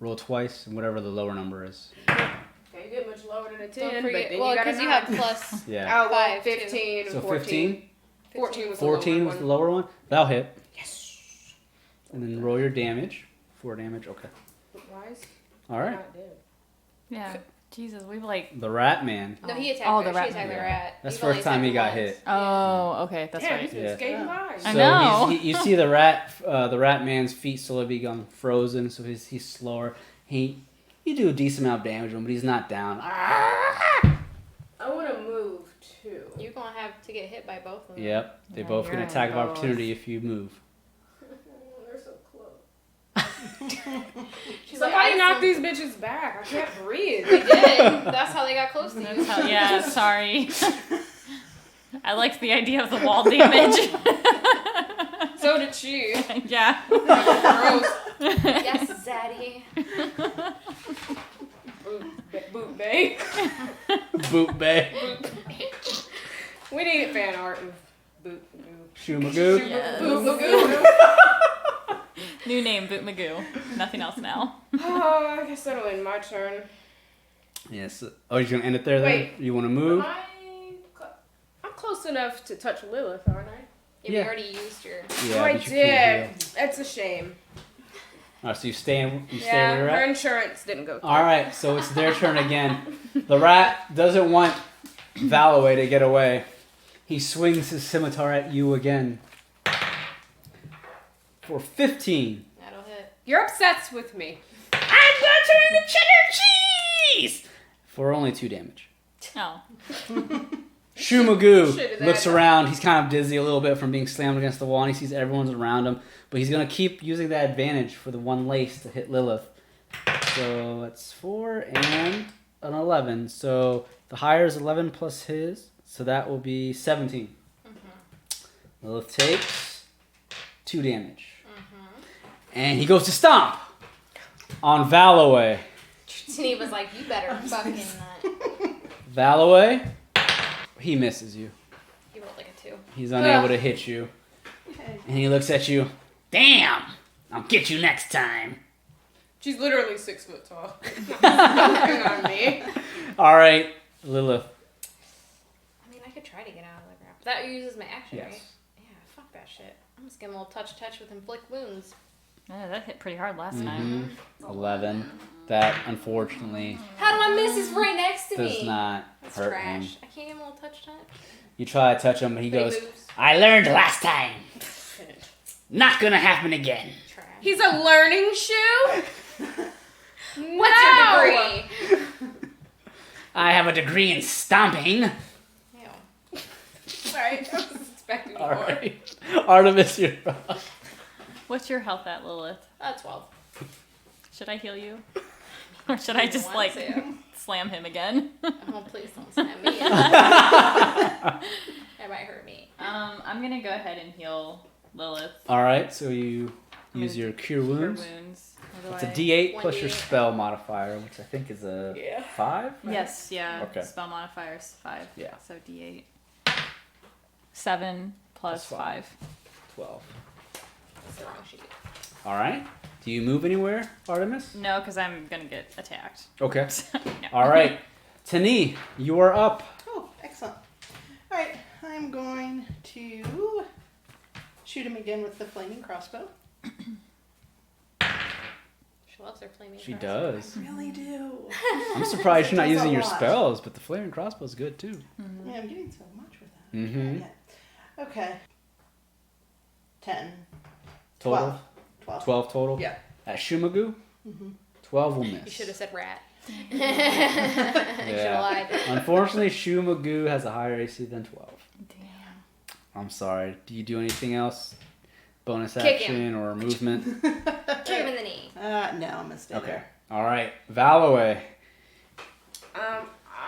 roll twice and whatever the lower number is.
Can't get much lower than a 10,
Don't
but
forget,
then
well,
you got a
because you
9.
have plus.
Yeah.
Oh, well,
5, too.
15 and
So
14.
15.
14 was
14
the
was
lower
the
one.
lower one. That'll hit.
Yes.
And then roll your damage. 4 damage. Okay.
Wise?
All right.
Not dead.
Yeah. Jesus, we've like.
The Rat Man.
No, he attacked
Oh,
her.
the rat
She attacked
man.
the rat.
That's
You've
the
only
first time he
attacked
got
him
hit.
Oh, okay, that's
Damn,
right.
he's
Yeah.
escaping lives.
I
So
know.
you see the Rat Man's feet slowly become frozen, so he's slower. You do a decent amount of damage to him, but he's not down.
I want to move too.
You're going to have to get hit by both of them.
Yep, they
Yeah,
both
you're
get an
in
attack of
both.
opportunity if you move.
They're so close.
She's like,
Somebody
I
knock
just-
these bitches back. I can't breathe.
They did. That's how they got close to you.
That's how, yeah, sorry. I liked the idea of the wall damage.
So did she.
Yeah.
Gross.
Yes, Zaddy.
Boot Bay.
Boot Bay.
We need fan art of Boot
Shumagu.
Yes.
Magoo.
New name, Boot Magoo. Nothing else now.
Oh, I guess that'll end my turn.
Yes. Oh, you're gonna end it there then?
Wait.
You want to move?
I'm close enough to touch Lilith, aren't I?
You
Yeah.
already used your.
Yeah,
I
but you can't
did. That's a shame.
heal. So you stay where
Yeah,
you're
her
at?
insurance didn't go through.
All right, so it's their turn again. The rat doesn't want Valloweigh to get away. He swings his scimitar at you again. For 15.
That'll hit.
You're obsessed with me.
I'm gonna turn into cheddar cheese! For only 2 damage.
Oh.
Shumagu
Shit,
looks
that-
around. He's kind of dizzy a little bit from being slammed against the wall, and he sees everyone's around him. But he's going to keep using that advantage for the one lace to hit Lilith. So that's 4 and an 11. So the higher is 11 plus his. So that will be 17. Lilith takes 2 damage. And he goes to stomp on Valloweigh.
Tini was like, you better fucking not.
Valloweigh, he misses you.
He rolled like a 2.
He's unable to hit you.
Okay.
And he looks at you. Damn! I'll get you next time.
She's literally 6 foot tall. Hang on me.
All right, Lilith.
I mean, I could try to get out of the grapple. That uses my action,
Yes.
right? Yeah, fuck that shit. I'm just getting a little touch with inflict wounds.
Yeah, that hit pretty hard last time.
11. That, unfortunately,
How do I miss? He's right next to
does
me.
not
That's
hurt
trash.
him.
I can't get him a little touch.
You try to touch him, but he
But he
goes,
moves.
I learned last time. Not gonna happen again.
Trash.
He's a learning shoe?
What's your degree?
I have a degree in stomping.
Ew.
Sorry, I was expecting
All
more.
right. Artemis, you're up.
What's your health at, Lilith?
12.
Should I heal you? Or should I just,
Want
like,
to.
slam him again?
Oh, please don't slam me. That might hurt me.
I'm gonna go ahead and heal Lilith.
All right, so you
I'm
use
gonna
your
do
cure wounds.
Cure wounds. Or
It's
do
a
I-
D8 plus
1d8.
your spell modifier, which I think is a 5.
Yes, yeah.
Okay.
Spell modifiers 5.
Yeah.
So D8. 7 plus
Plus
5.
12.
That's the wrong sheet.
All right. Do you move anywhere, Artemis?
No, because I'm gonna get attacked.
Okay.
No.
All right. Tani, you are up.
Oh, excellent. All right, I'm going to shoot him again with the flaming crossbow.
She loves her flaming.
She
crossbow.
does.
I really do.
I'm surprised you're not
Does a
using your
lot.
spells, but the flaming crossbow is good too.
I mean, I'm getting so much with that.
Mm-hmm.
Yeah. Okay. 10.
Total?
12.
12 total?
Yeah.
At Shumagu?
Mm-hmm.
12 will miss.
You should have said rat. You should
Yeah.
have lied.
Unfortunately, Shumagu has a higher AC than 12.
Damn.
I'm sorry. Do you do anything else? Bonus
Kick
action or movement?
Kick him in the knee.
No, I'm gonna stay
Okay.
there.
All right. Valloweigh,
I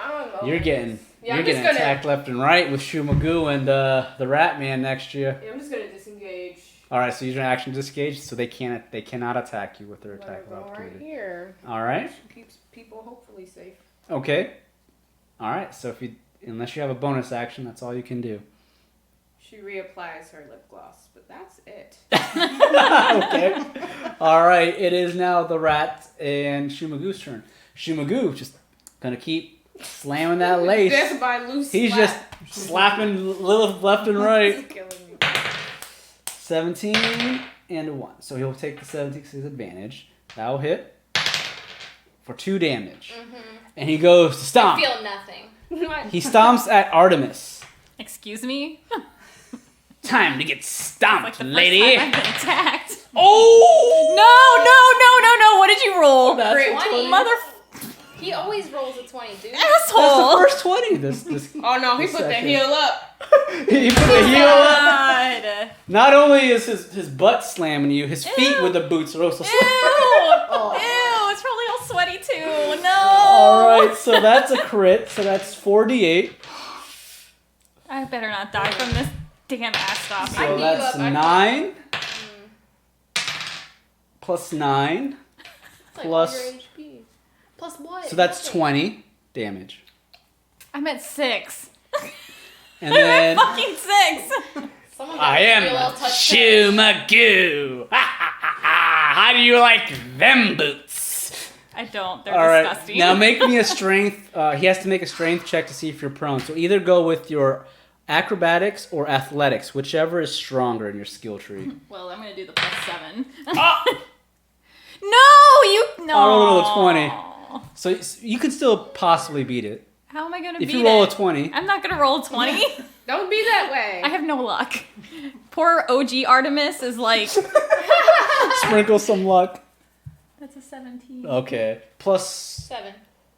don't know.
you're getting
Yeah,
you're
I'm
getting
just gonna-
attacked left and right with Shumagu and the Ratman next to you.
Yeah, I'm just gonna disengage.
All right. So use your action to disengage, so they cannot attack you with their
Let
attack
her
of
go right
opportunity.
here.
All right.
Keeps people hopefully safe.
Okay. All right. So if you unless you have a bonus action, that's all you can do.
She reapplies her lip gloss, but that's it.
Okay. All right. It is now the Rat and Shumagu's turn. Shumagu just gonna keep slamming that lace.
Death by loose
He's
slap.
just slapping Lilith left and right.
It's killing me.
17 and a 1. So he'll take the 17 because he's advantage. That'll hit for 2 damage. And he goes to stomp.
Feel nothing.
He stomps at Artemis.
Excuse me?
Time to get stomped,
Like the first
lady.
time I've been attacked.
Oh!
No. What did you roll?
Great 20.
Mother
He always rolls a 20, dude.
That's the
asshole.
first 20. This
Oh no, he
This
put the
second.
heel up.
he put the heel up.
God.
Not only is his butt slamming you, his feet
Ew.
with the boots are also
Ew.
slamming.
Ew, it's probably all sweaty too. No.
All right, so that's a crit. So that's 4d8.
I better not die from this damn ass stop.
I
So
beat
that's
you up,
9 plus 9.
It's like
Plus-
all your HP. Plus what?
So that's
Nothing.
20 damage.
I'm at 6.
And then
Fucking 6.
Someone
I
got
am
a little touch
Shumagu. How do you like them boots?
I don't. They're
All right,
disgusting.
now make me a strength. He has to make a strength check to see if you're prone. So either go with your acrobatics or athletics, whichever is stronger in your skill tree.
Well, I'm gonna do the +7.
Ah!
No.
I rolled a 20. So you can still possibly beat it.
How am I gonna
If
beat
you roll
it?
a 20.
I'm not gonna roll a 20.
Don't be that way.
I have no luck. Poor OG Artemis is like.
Sprinkle some luck.
That's a 17.
Okay. Plus,
7.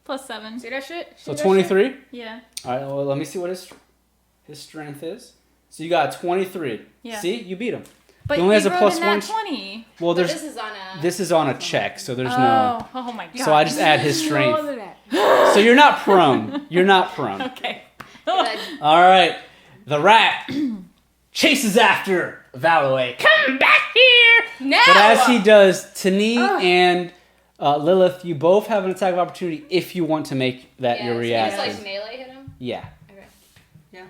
+7.
See that shit?
so 23?
Yeah.
Alright, well, let me see what his strength is. So you got 23.
Yeah.
See? You beat him.
But
He only has a
wrote
plus
in that
1.
20.
Well,
But
there's
this is on a...
check, so there's no.
Oh my god.
So I just add his
More
strength.
than that.
So you're not prone. You're not prone.
Okay.
Good.
Alright. The rat chases after Valloweigh. Come back here!
Now.
But as he does, Tani and Lilith, you both have an attack of opportunity if you want to make that your
so
reaction.
you just like melee hit him?
Yeah.
Okay.
Yeah.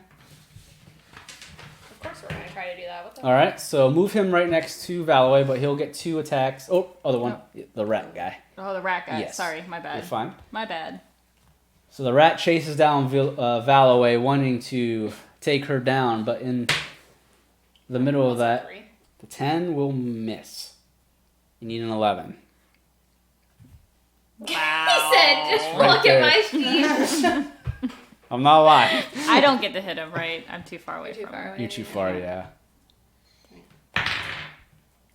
Of course we're gonna try to do that. What the
Alright, so move him right next to Valloweigh, but he'll get 2 attacks. Oh, other one. The rat guy.
Oh, the rat guy.
Yes.
Sorry, my
You're
bad.
fine.
My bad.
So the rat chases down Valloweigh, wanting to take her down, but in the middle of that,
3.
the 10 will miss. You need an 11.
He said, just
Right
look
there.
at my sheet.
I'm not lying.
I don't get to hit him, right? I'm too far away
You're too
from
far
him.
away.
You're too far, yeah.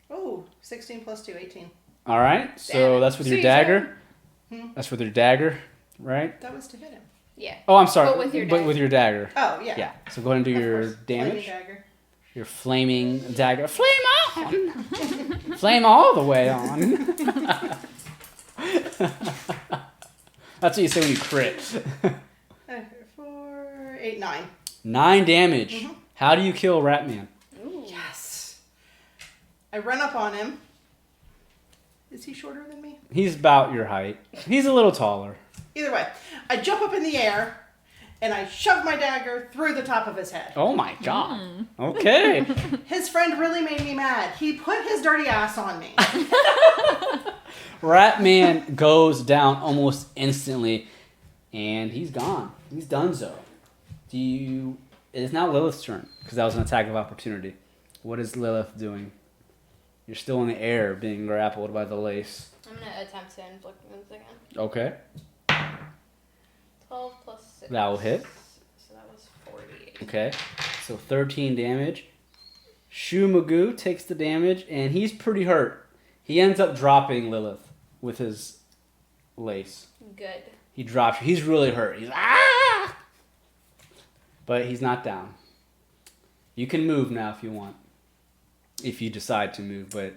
Oh, 16 plus 2, 18.
All right, so
Damn it.
that's with your
See,
dagger.
Hmm.
That's with your dagger, right?
That was to hit him.
Yeah.
Oh, I'm sorry.
But with your dagger.
with your dagger.
Oh, yeah.
Yeah. So go ahead and do
Of
your
course.
damage.
Flaming dagger.
Your flaming dagger. Flame on! Flame all the way on. That's what you say when you crit.
4, 8, 9.
9 damage.
Mhm.
How do you kill Ratman?
Ooh.
Yes. I run up on him. Is he shorter than me?
He's about your height. He's a little taller.
Either way, I jump up in the air and I shove my dagger through the top of his head.
Oh my god. Okay.
His friend really made me mad. He put his dirty ass on me.
Ratman goes down almost instantly, and he's gone. He's donezo. It is now Lilith's turn, because that was an attack of opportunity. What is Lilith doing? You're still in the air, being grappled by the lace.
I'm gonna attempt to inflict wounds again.
Okay.
12 plus 6.
That will hit.
So that was 48.
Okay. So 13 damage. Shu Magoo takes the damage, and he's pretty hurt. He ends up dropping Lilith with his lace.
Good.
He drops her. He's really hurt. He's ah! But he's not down. You can move now if you want. If you decide to move, but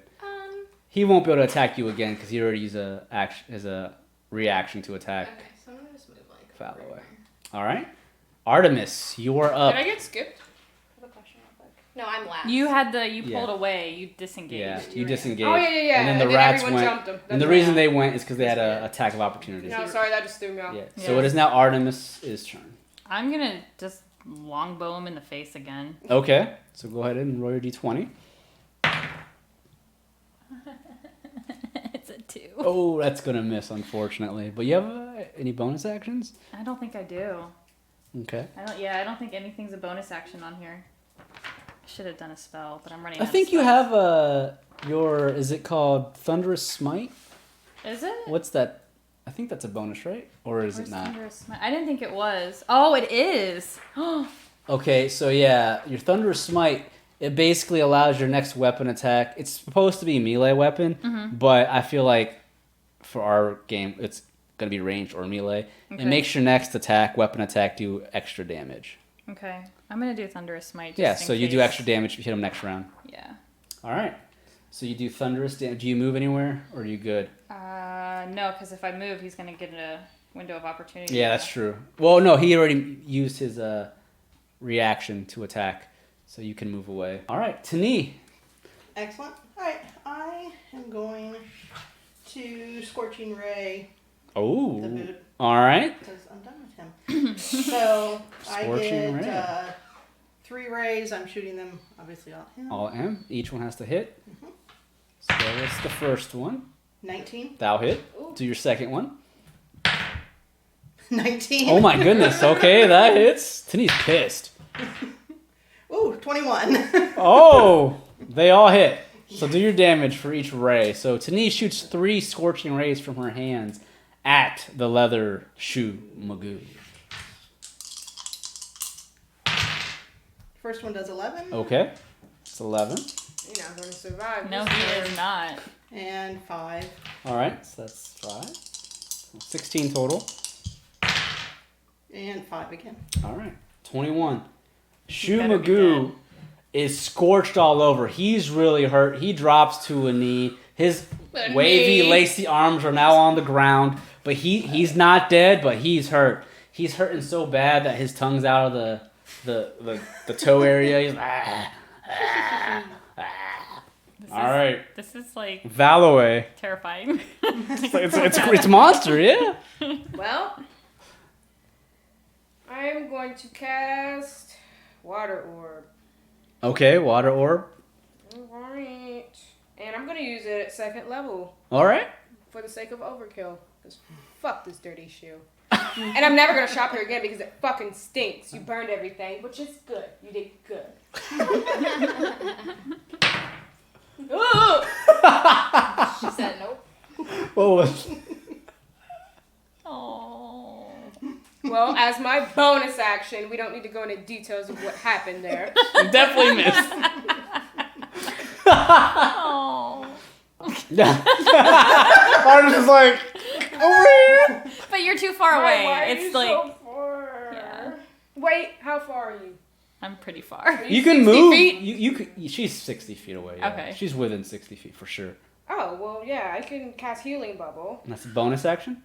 he won't be able to attack you again because he already used a reaction to attack.
Okay, so I'm gonna just move like
Valloweigh. All right, Artemis, you're up.
Did I get skipped?
I have a question real quick. No, I'm last.
You
Yeah.
pulled away. You disengaged.
Yeah, you disengaged.
Oh, yeah.
And then the rats
everyone
went.
jumped him.
And the
That's
reason
right.
they went is because they had an attack of opportunity.
No, sorry, that just threw me off.
Yeah. So
Yeah.
it is now Artemis' turn.
I'm gonna just longbow him in the face again.
Okay. So go ahead and roll your d20.
It's a 2.
Oh, that's gonna miss, unfortunately. But you have any bonus actions?
I don't think I do.
Okay.
I don't think anything's a bonus action on here. I should have done a spell, but I'm running
I
out
think
of
you
spells.
have your, is it called Thunderous Smite?
Is it?
What's that? I think that's a bonus, right? Or is
Where's
it not?
Thunderous Smite? I didn't think it was. Oh, it is.
Okay, so yeah, your Thunderous Smite, it basically allows your next weapon attack. It's supposed to be a melee weapon, but I feel like for our game, it's going to be ranged or melee.
Okay.
It makes your next weapon attack, do extra damage.
Okay. I'm gonna do Thunderous Smite. Just
Yeah,
in
so you do
case.
extra damage if you hit him next round.
Yeah.
All right. So you do Thunderous damage. Do you move anywhere, or are you good?
No, because if I move, he's gonna get a window of opportunity.
Yeah, that's true. Well, no, he already used his reaction to attack, so you can move away. All right, Tani.
Excellent. All right, I am going to Scorching Ray the
Oh.
boot
All right.
because I'm done with him. So I
Scorching
get
Ray.
3 rays. I'm shooting them obviously all at him.
All M. Each one has to hit. So that's the first one.
19.
Thou hit. Do your second one.
19.
Oh my goodness. Okay, that hits. Tani's pissed.
Ooh, 21.
Oh, they all hit. So do your damage for each ray. So Tani shoots 3 scorching rays from her hands at the leather shoe Magoo.
First one does 11.
Okay, it's 11.
You're not going to survive.
No,
this
he
one.
is not.
And 5.
All right, so that's 5. 16 total.
And 5 again.
All right, 21. Shoe
better be
Magoo
dead.
is scorched all over. He's really hurt. He drops to a knee. His
The
wavy,
knee.
lacy arms are now on the ground. But he's not dead, but he's hurt. He's hurting so bad that his tongue's out of the toe area. He's all right.
This is like
Valloweigh.
terrifying.
It's monster, yeah.
Well, I'm going to cast Water Orb.
Okay, water orb.
Alright. And I'm going to use it at 2nd level
All right.
for the sake of overkill. Because fuck this dirty shoe. And I'm never going to shop here again because it fucking stinks. You burned everything, which is good. You did good. Ooh!
She said nope.
What was?
Oh.
Well, as my bonus action, we don't need to go into details of what happened there.
Definitely missed.
Oh.
I was just like, over here.
But you're too far away.
Why are
It's
you
like
so far?
Yeah.
Wait, how far are you?
I'm pretty far.
You can
60
move.
feet?
You could. She's 60 feet away. Yeah.
Okay.
She's within 60 feet for sure.
Oh, well, yeah, I can cast Healing Bubble.
And that's a bonus action.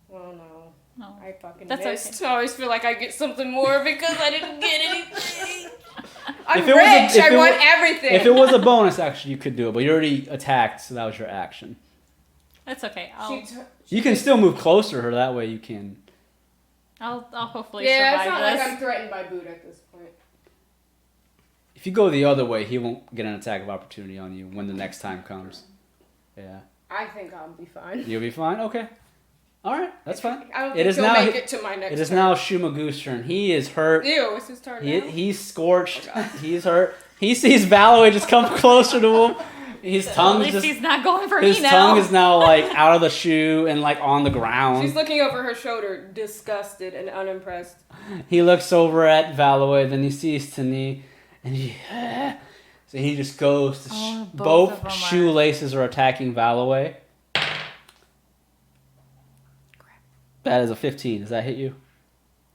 Well, no.
No.
I fucking
That's
missed.
okay.
I always feel like I get something more because I didn't get anything. I'm
If it was a-
rich.
if
I
it
want
wa-
everything.
If it was a bonus action, you could do it, but you already attacked, so that was your action.
That's okay.
You can still move closer to her. That way you can.
I'll hopefully
Yeah, it's
survive
not
this.
like I'm threatened by Boot at this point.
If you go the other way, he won't get an attack of opportunity on you when the next time comes. Yeah.
I think I'll be fine.
You'll be fine? Okay. Alright, that's fine.
I don't
It
think
is
he'll
now
make it to my next
It is
turn.
now Shumagoo's turn. He is hurt.
Ew, it's his turn now?
He's scorched. He's hurt. He sees Valloweigh just come closer to him. His
At
tongue
least
just
he's not going for
his
me now.
tongue is now like out of the shoe and like on the ground.
She's looking over her shoulder, disgusted and unimpressed.
He looks over at Valloweigh, then he sees Tani, and he so he just goes to
both of them
both
are-
shoelaces are attacking Valloweigh. That is a 15. Does that hit you?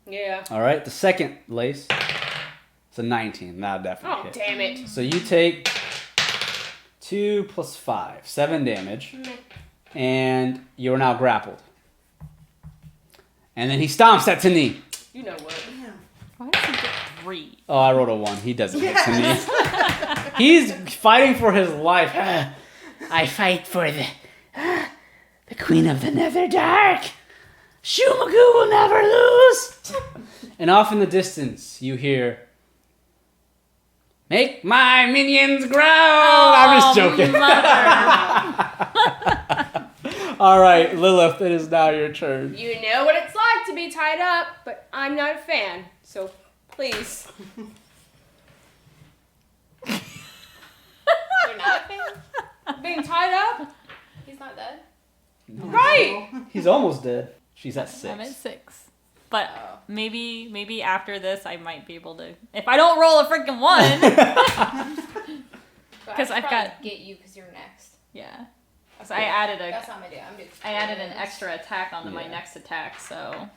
Yeah.
All right. The second lace. It's a 19. That'll definitely
Oh,
hit.
damn it.
So you take 2 plus 5, 7 damage, and you are now grappled. And then he stomps at Tani.
You know what?
Why does he get 3?
Oh, I rolled a 1. He doesn't hit Tani. He's fighting for his life. I fight for the Queen of the Netherdark. Shumagoo will never lose. And off in the distance, you hear, "Make my minions growl." I'm just joking. All right, Lilith, it is now your turn.
You know what it's like to be tied up, but I'm not a fan, so please.
You're not a fan?
Being tied up?
He's not dead?
Right!
He's almost dead. She's at 6.
I'm at 6. But maybe after this I might be able to. If I don't roll a freaking 1.
Because
I've got-
get you because you're next.
Yeah. So I added
That's not my deal. I'm just.
I added an extra attack onto my
Yeah.
next attack, so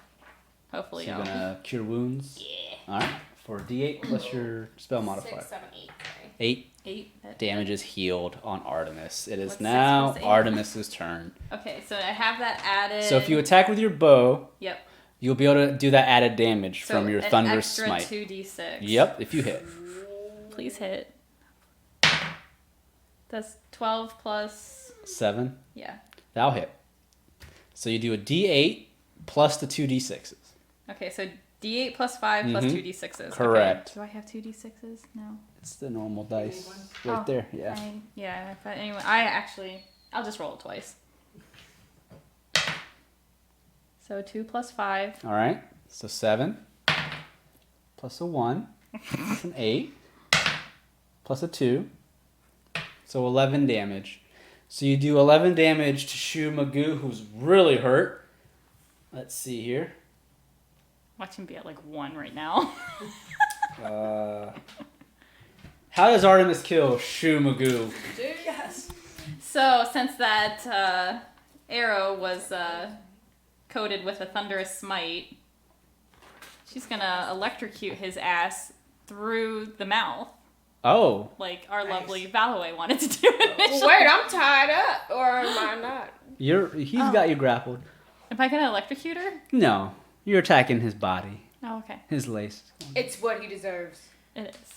hopefully
So you're
I'll.
gonna cure wounds.
Yeah.
All right, for D8 plus your spell
6,
modifier.
7, 8. Sorry.
8
8.
damage is healed on Artemis. It is
What's
now
6 plus 8?
Artemis's turn.
Okay, so I have that added.
So if you attack with your bow,
Yep.
you'll be able to do that added damage
So
from your
an
thunderous
extra
smite.
2d6.
Yep, if you hit.
Please hit. That's 12 plus.
7.
Yeah.
That'll hit. So you do a D8 plus the 2d6s.
Okay, so d8 plus 5 plus
Mhm.
2d6s.
Correct.
Okay. Do I have 2d6s? No.
It's the normal dice
Anyone?
right
Oh,
there. Yeah.
But anyway, I'll just roll it twice. So 2 plus 5.
All right. So 7 plus a 1. That's an 8 plus a 2. So 11 damage. So you do 11 damage to Shumagoo, who's really hurt. Let's see here.
Watch him be at like 1 right now.
How does Artemis kill Shumagoo?
Yes.
So since that arrow was coated with a thunderous smite, she's gonna electrocute his ass through the mouth,
Oh.
like our
Nice.
lovely Valloweigh wanted to do initially.
Wait, I'm tied up, or am I not?
He's got you grappled.
Am I gonna electrocute her?
No. You're attacking his body.
Oh, okay.
His lace.
It's what he deserves.
It is.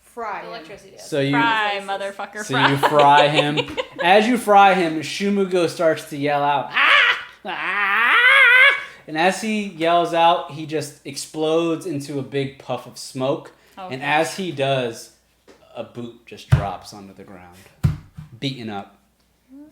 Fry
The
him.
electricity does.
So you
Fry, motherfucker,
So
fry.
you fry him. As you fry him, Shumagoo starts to yell out, "Ah! Ah!" And as he yells out, he just explodes into a big puff of smoke.
Okay.
And as he does, a boot just drops onto the ground, beaten up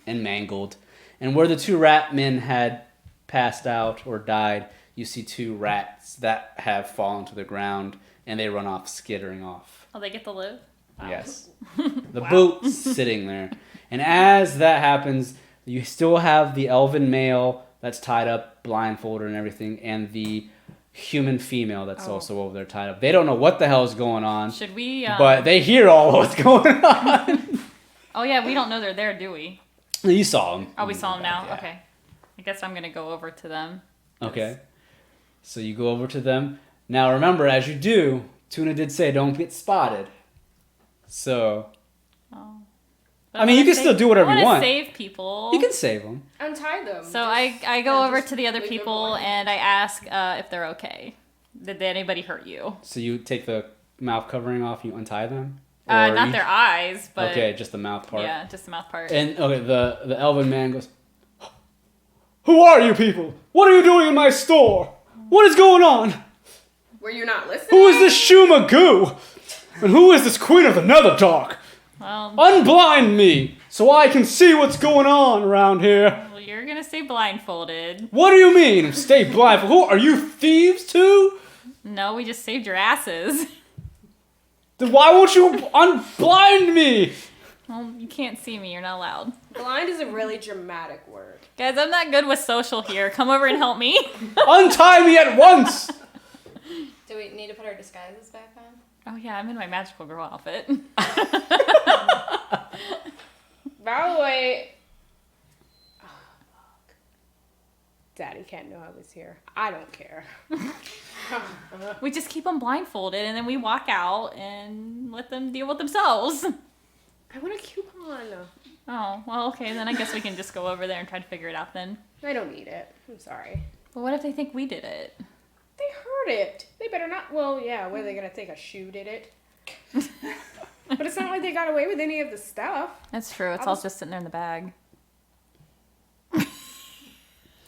and mangled. And where the 2 rat men had passed out or died, you see 2 rats that have fallen to the ground, and they run off, skittering off.
Oh, they get to live? Wow.
Yes. The boot's sitting there. And as that happens, you still have the elven male that's tied up, blindfolded and everything, and the human female that's
Oh.
also over there tied up. They don't know what the hell is going on,
Should we?
but they hear all of what's going on.
Oh yeah, we don't know they're there, do we?
You saw them.
Oh, we saw them now.
Yeah.
Okay. I guess I'm gonna go over to them.
Okay. So you go over to them. Now remember, as you do, Tuna did say don't get spotted. So,
Oh.
I mean, you can still do whatever you want.
Save people.
You can save them.
Untie them.
So I go over to the other
leave them
people
alone.
and I ask if they're okay. Did anybody hurt you?
So you take the mouth covering off, you untie them?
Not
you-
their eyes, but
Okay, just the mouth part.
yeah, just the mouth part.
And okay, the elven man goes, Who are you people? What are you doing in my store? What is going on?
Were you not listening?
Who is this Shumagoo? And who is this Queen of the Netherdark?
Well,
Unblind me so I can see what's going on around here.
you're gonna stay blindfolded.
What do you mean, stay blindfolded? Who are you, thieves too?
No, we just saved your asses.
Then why won't you unblind me?
Well, you can't see me. You're not allowed.
Blind is a really dramatic word.
Guys, I'm not good with social here. Come over and help me.
Untie me at once!
Do we need to put our disguises back on?
Oh yeah, I'm in my magical girl outfit.
Valloweigh. Oh, fuck. Daddy can't know I was here. I don't care.
We just keep them blindfolded and then we walk out and let them deal with themselves.
I want a coupon.
Oh, well, okay, then I guess we can just go over there and try to figure it out then.
I don't need it. I'm sorry.
But what if they think we did it?
They heard it. They better not. Well, yeah, what are they going to think? A shoe did it? But it's not like they got away with any of the stuff.
That's true. It's all just sitting there in the bag.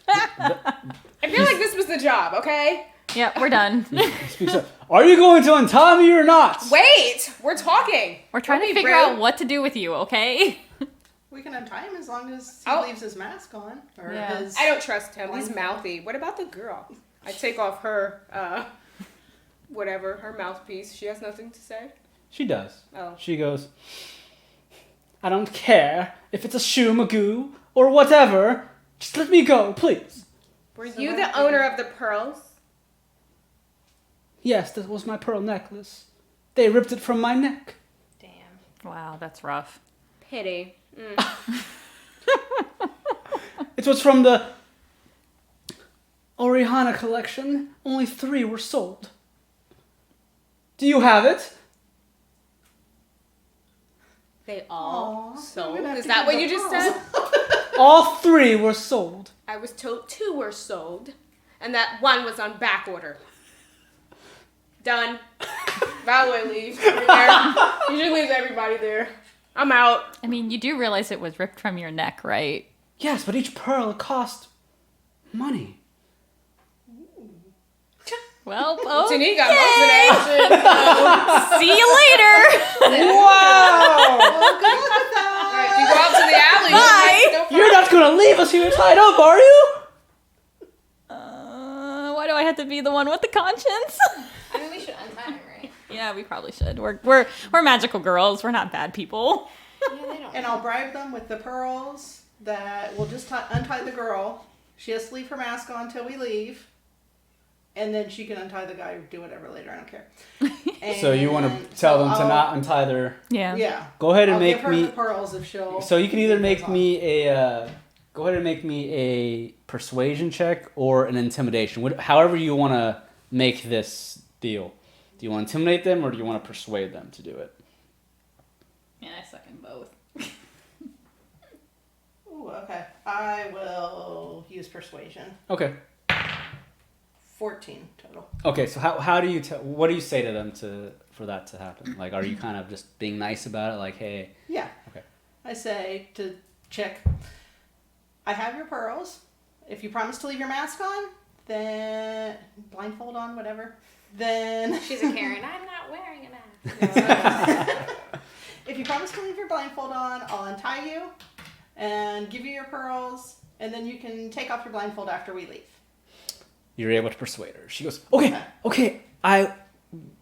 I feel like this was the job, okay?
Yep, we're done.
Speaks up. Are you going to untie me or not?
Wait! We're talking!
We're trying
Don't
to
be
figure
rude.
out what to do with you, okay?
We can untie him as long as he
Oh.
leaves his mask on. Or
Yeah.
his...
I don't trust him. He's
Blindfold.
mouthy. What about the girl? I take off her, whatever, her mouthpiece. She has nothing to say.
She does.
Oh.
She goes, I don't care if it's a Shumagoo or whatever. Just let me go, please.
Were
So
you
what
the
did-
owner of the pearls?
Yes, that was my pearl necklace. They ripped it from my neck.
Damn.
Wow, that's rough.
Pity.
It was from the Orihana collection. Only 3 were sold. Do you have it?
They all
Aw,
sold.
we're gonna have
Is
to
that
give
what you
the
just
pearls.
said?
All 3 were sold.
I was told 2 were sold, and that 1 was on back order. Done. Valloweigh leaves. Right there. He just leaves everybody there. I'm out.
I mean, you do realize it was ripped from your neck, right?
Yes, but each pearl cost money.
Well, oh,
Tuna got most of the action.
see you later.
Wow!
Alright, you go out to the alley.
Bye.
You're not gonna leave us here tied up, are you?
Why do I have to be the one with the conscience?
I mean, we should untie him, right?
Yeah, we probably should. We're magical girls. We're not bad people.
Yeah, they don't.
And I'll bribe them with the pearls that will just untie the girl. She has to leave her mask on till we leave. And then she can untie the guy or do whatever later. I don't care.
So you want
And
to tell
so
them to
I'll-
not untie their...
Yeah.
Yeah.
Go ahead and
I'll
make
give her
me...
the pearls if she'll...
So you can either
leave
make
those on.
me a... go ahead and make me a persuasion check or an intimidation. However you want to make this deal. Do you want to intimidate them or do you want to persuade them to do it?
Yeah, I suck in both.
Ooh, okay. I will use persuasion.
Okay.
14 total.
Okay, so how do you what do you say to them for that to happen? Like, are you kind of just being nice about it? Like, hey...
Yeah.
Okay.
I say to Chick, I have your pearls. If you promise to leave your mask on, then blindfold on, whatever, then
She's a Karen. I'm not wearing a mask.
if you promise to leave your blindfold on, I'll untie you and give you your pearls, and then you can take off your blindfold after we leave.
You're able to persuade her. She goes, okay, I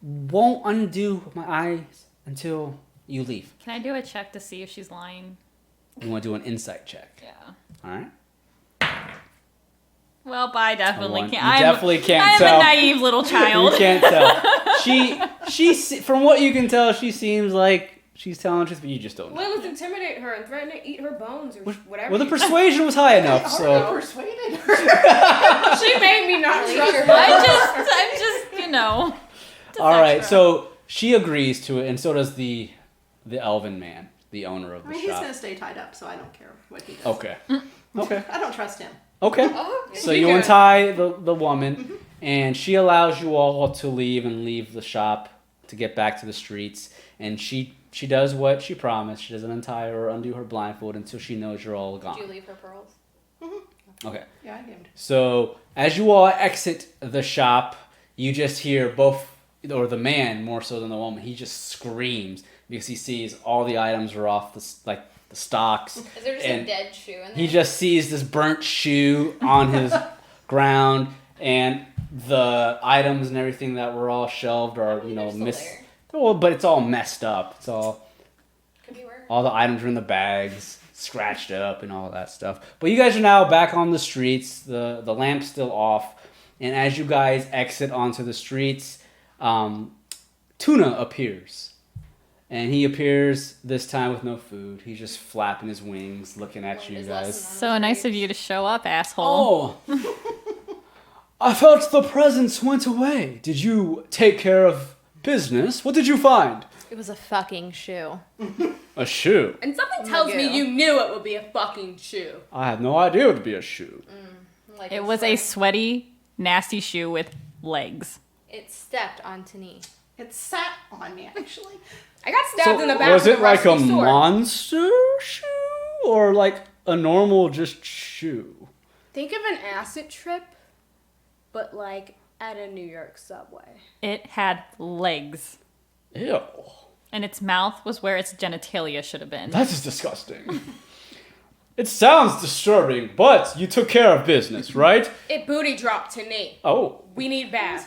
won't undo my eyes until you leave.
Can I do a check to see if she's lying?
You want to do an insight check.
Yeah.
All right?
Well, I definitely
One.
can't.
You definitely can't
I'm
tell.
a naive little
You
child.
can't tell. She, from what you can tell, she seems like she's telling the truth, but you just don't know.
Well, let's intimidate her and threaten to eat her bones or whatever.
Well, the persuasion was high enough,
I
so...
already persuaded her.
She made me not trust her.
I'm just, you know. just
All right,
extra.
so she agrees to it, and so does the elven man, the owner of
I
the
mean, he's
shop.
going to stay tied up, so I don't care what he does.
Okay. Okay.
I don't trust him.
Okay.
Oh,
So you untie the woman, and she allows you all to leave and leave the shop to get back to the streets. And she does what she promised. She doesn't untie or undo her blindfold until she knows you're all
Did you
gone.
leave her pearls?
Mhm.
Okay.
Yeah, I gamed.
So as you all exit the shop, you just hear both, or the man more so than the woman, he just screams because he sees all the items are off the stocks.
Is there just
and
a dead shoe in there?
he just sees this burnt shoe on his ground, and the items and everything that were all shelved are,
They're still there.
Well, but it's all messed up. It's all
Could be worse.
all the items are in the bags, scratched up and all that stuff. But you guys are now back on the streets. The lamp's still off, and as you guys exit onto the streets, Tuna appears. And he appears this time with no food. He's just flapping his wings, looking at
Learned
you
his
guys.
lesson.
So nice of you to show up, asshole.
Oh, I felt the presence went away. Did you take care of business? What did you find?
It was a fucking shoe.
A shoe.
And something tells me you knew it would be a fucking shoe.
I had no idea it would be a shoe.
Like
It was a sweaty, nasty shoe with legs.
It stepped onto me.
It sat on me, actually.
I got stabbed in the back
was
with
it like a
rusty sword.
monster shoe or like a normal just shoe?
Think of an acid trip, but like at a New York subway.
It had legs.
Ew.
And its mouth was where its genitalia should have been.
That is disgusting. It sounds disturbing, but you took care of business, right?
It booty dropped to knee.
Oh.
We need baths.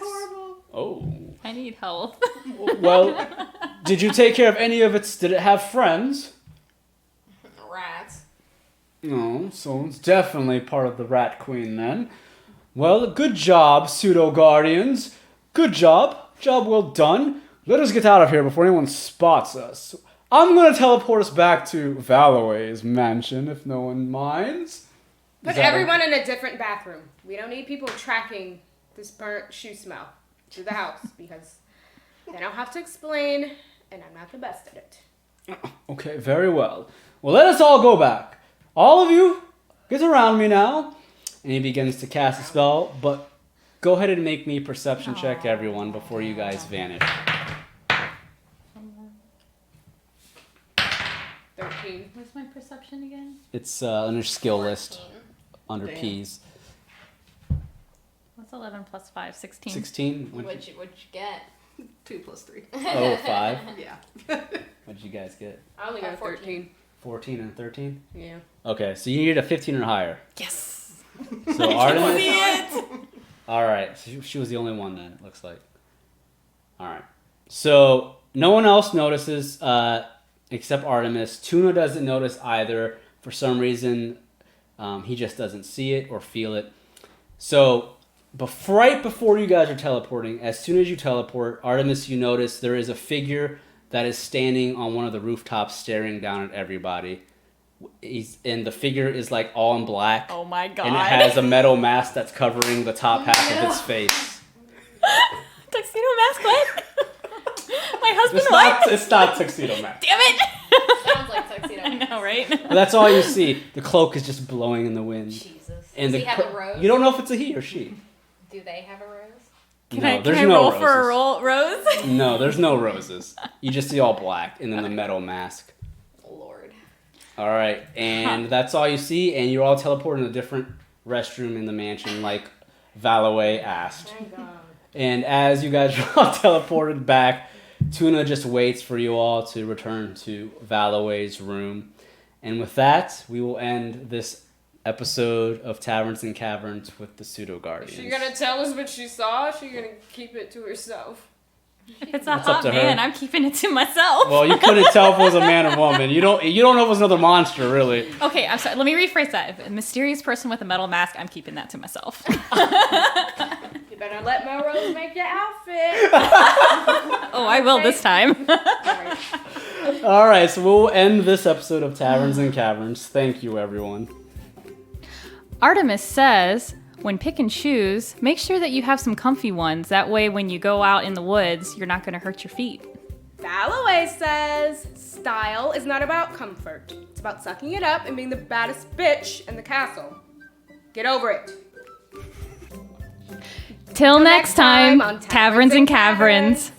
Oh.
I need help.
Well, did you take care of any of its... Did it have friends?
Rats.
No, so it's definitely part of the Rat Queen then. Well, good job, Pseudo Guardians. Good job. Job well done. Let us get out of here before anyone spots us. I'm going to teleport us back to Valloweigh's mansion, if no one minds.
Put
Is that
everyone in a different bathroom. We don't need people tracking this burnt shoe smell to the house because they don't have to explain, and I'm not the best at it.
Okay, very well. Well, let us all go back. All of you, get around me now. And he begins to cast a spell, but go ahead and make me a perception check, everyone, before you guys vanish.
13.
What's my perception again?
It's under skill list,
14.
under
Damn.
P's.
What's 11 plus 5? 16.
16?
What'd you get?
2 plus 3.
Oh, 5.
Yeah.
What'd you guys get?
I only got
14.
13.
14 and 13?
Yeah.
Okay, so you need a 15 or higher.
Yes!
So Artemis... Alright, so she was the only one then, it looks like. Alright. So, no one else notices except Artemis. Tuna doesn't notice either. For some reason, he just doesn't see it or feel it. So, right before you guys are teleporting, as soon as you teleport, Artemis, you notice there is a figure that is standing on one of the rooftops staring down at everybody. And the figure is like all in black.
Oh my god.
And it has a metal mask that's covering the top half of its face.
Tuxedo mask, what? My husband, what?
It's not tuxedo mask.
Damn it!
Sounds like tuxedo.
I know, right?
But that's all you see. The cloak is just blowing in the wind.
Jesus.
And
Does
the
he have a rose?
You don't know if it's a he or she.
Do they have a rose?
Can
No,
I
there's
roll
no roses.
for a rose?
No, there's no roses. You just see all black and then the metal mask.
Lord.
All right, and that's all you see, and you're all teleported in a different restroom in the mansion, like Valloweigh asked.
Thank God.
And as you guys are all teleported back, Tuna just waits for you all to return to Valloweigh's room. And with that, we will end this episode of Taverns and Caverns with the Pseudo Guardians.
Is she gonna tell us what she saw? Or is she gonna keep it to herself?
If it's a
That's up
hot
to her.
man, I'm keeping it to myself.
Well, you couldn't tell if it was a man or woman. You don't know if it was another monster, really.
Okay, I'm sorry. Let me rephrase that. If a mysterious person with a metal mask, I'm keeping that to myself.
You better let Melrose make your outfit.
Oh, I will this time.
Alright.
All right, so we'll end this episode of Taverns and Caverns. Thank you, everyone.
Artemis says, when picking shoes, make sure that you have some comfy ones. That way, when you go out in the woods, you're not going to hurt your feet.
Valloweigh says, style is not about comfort. It's about sucking it up and being the baddest bitch in the castle. Get over it.
Till next time,
on
Taverns and Caverns.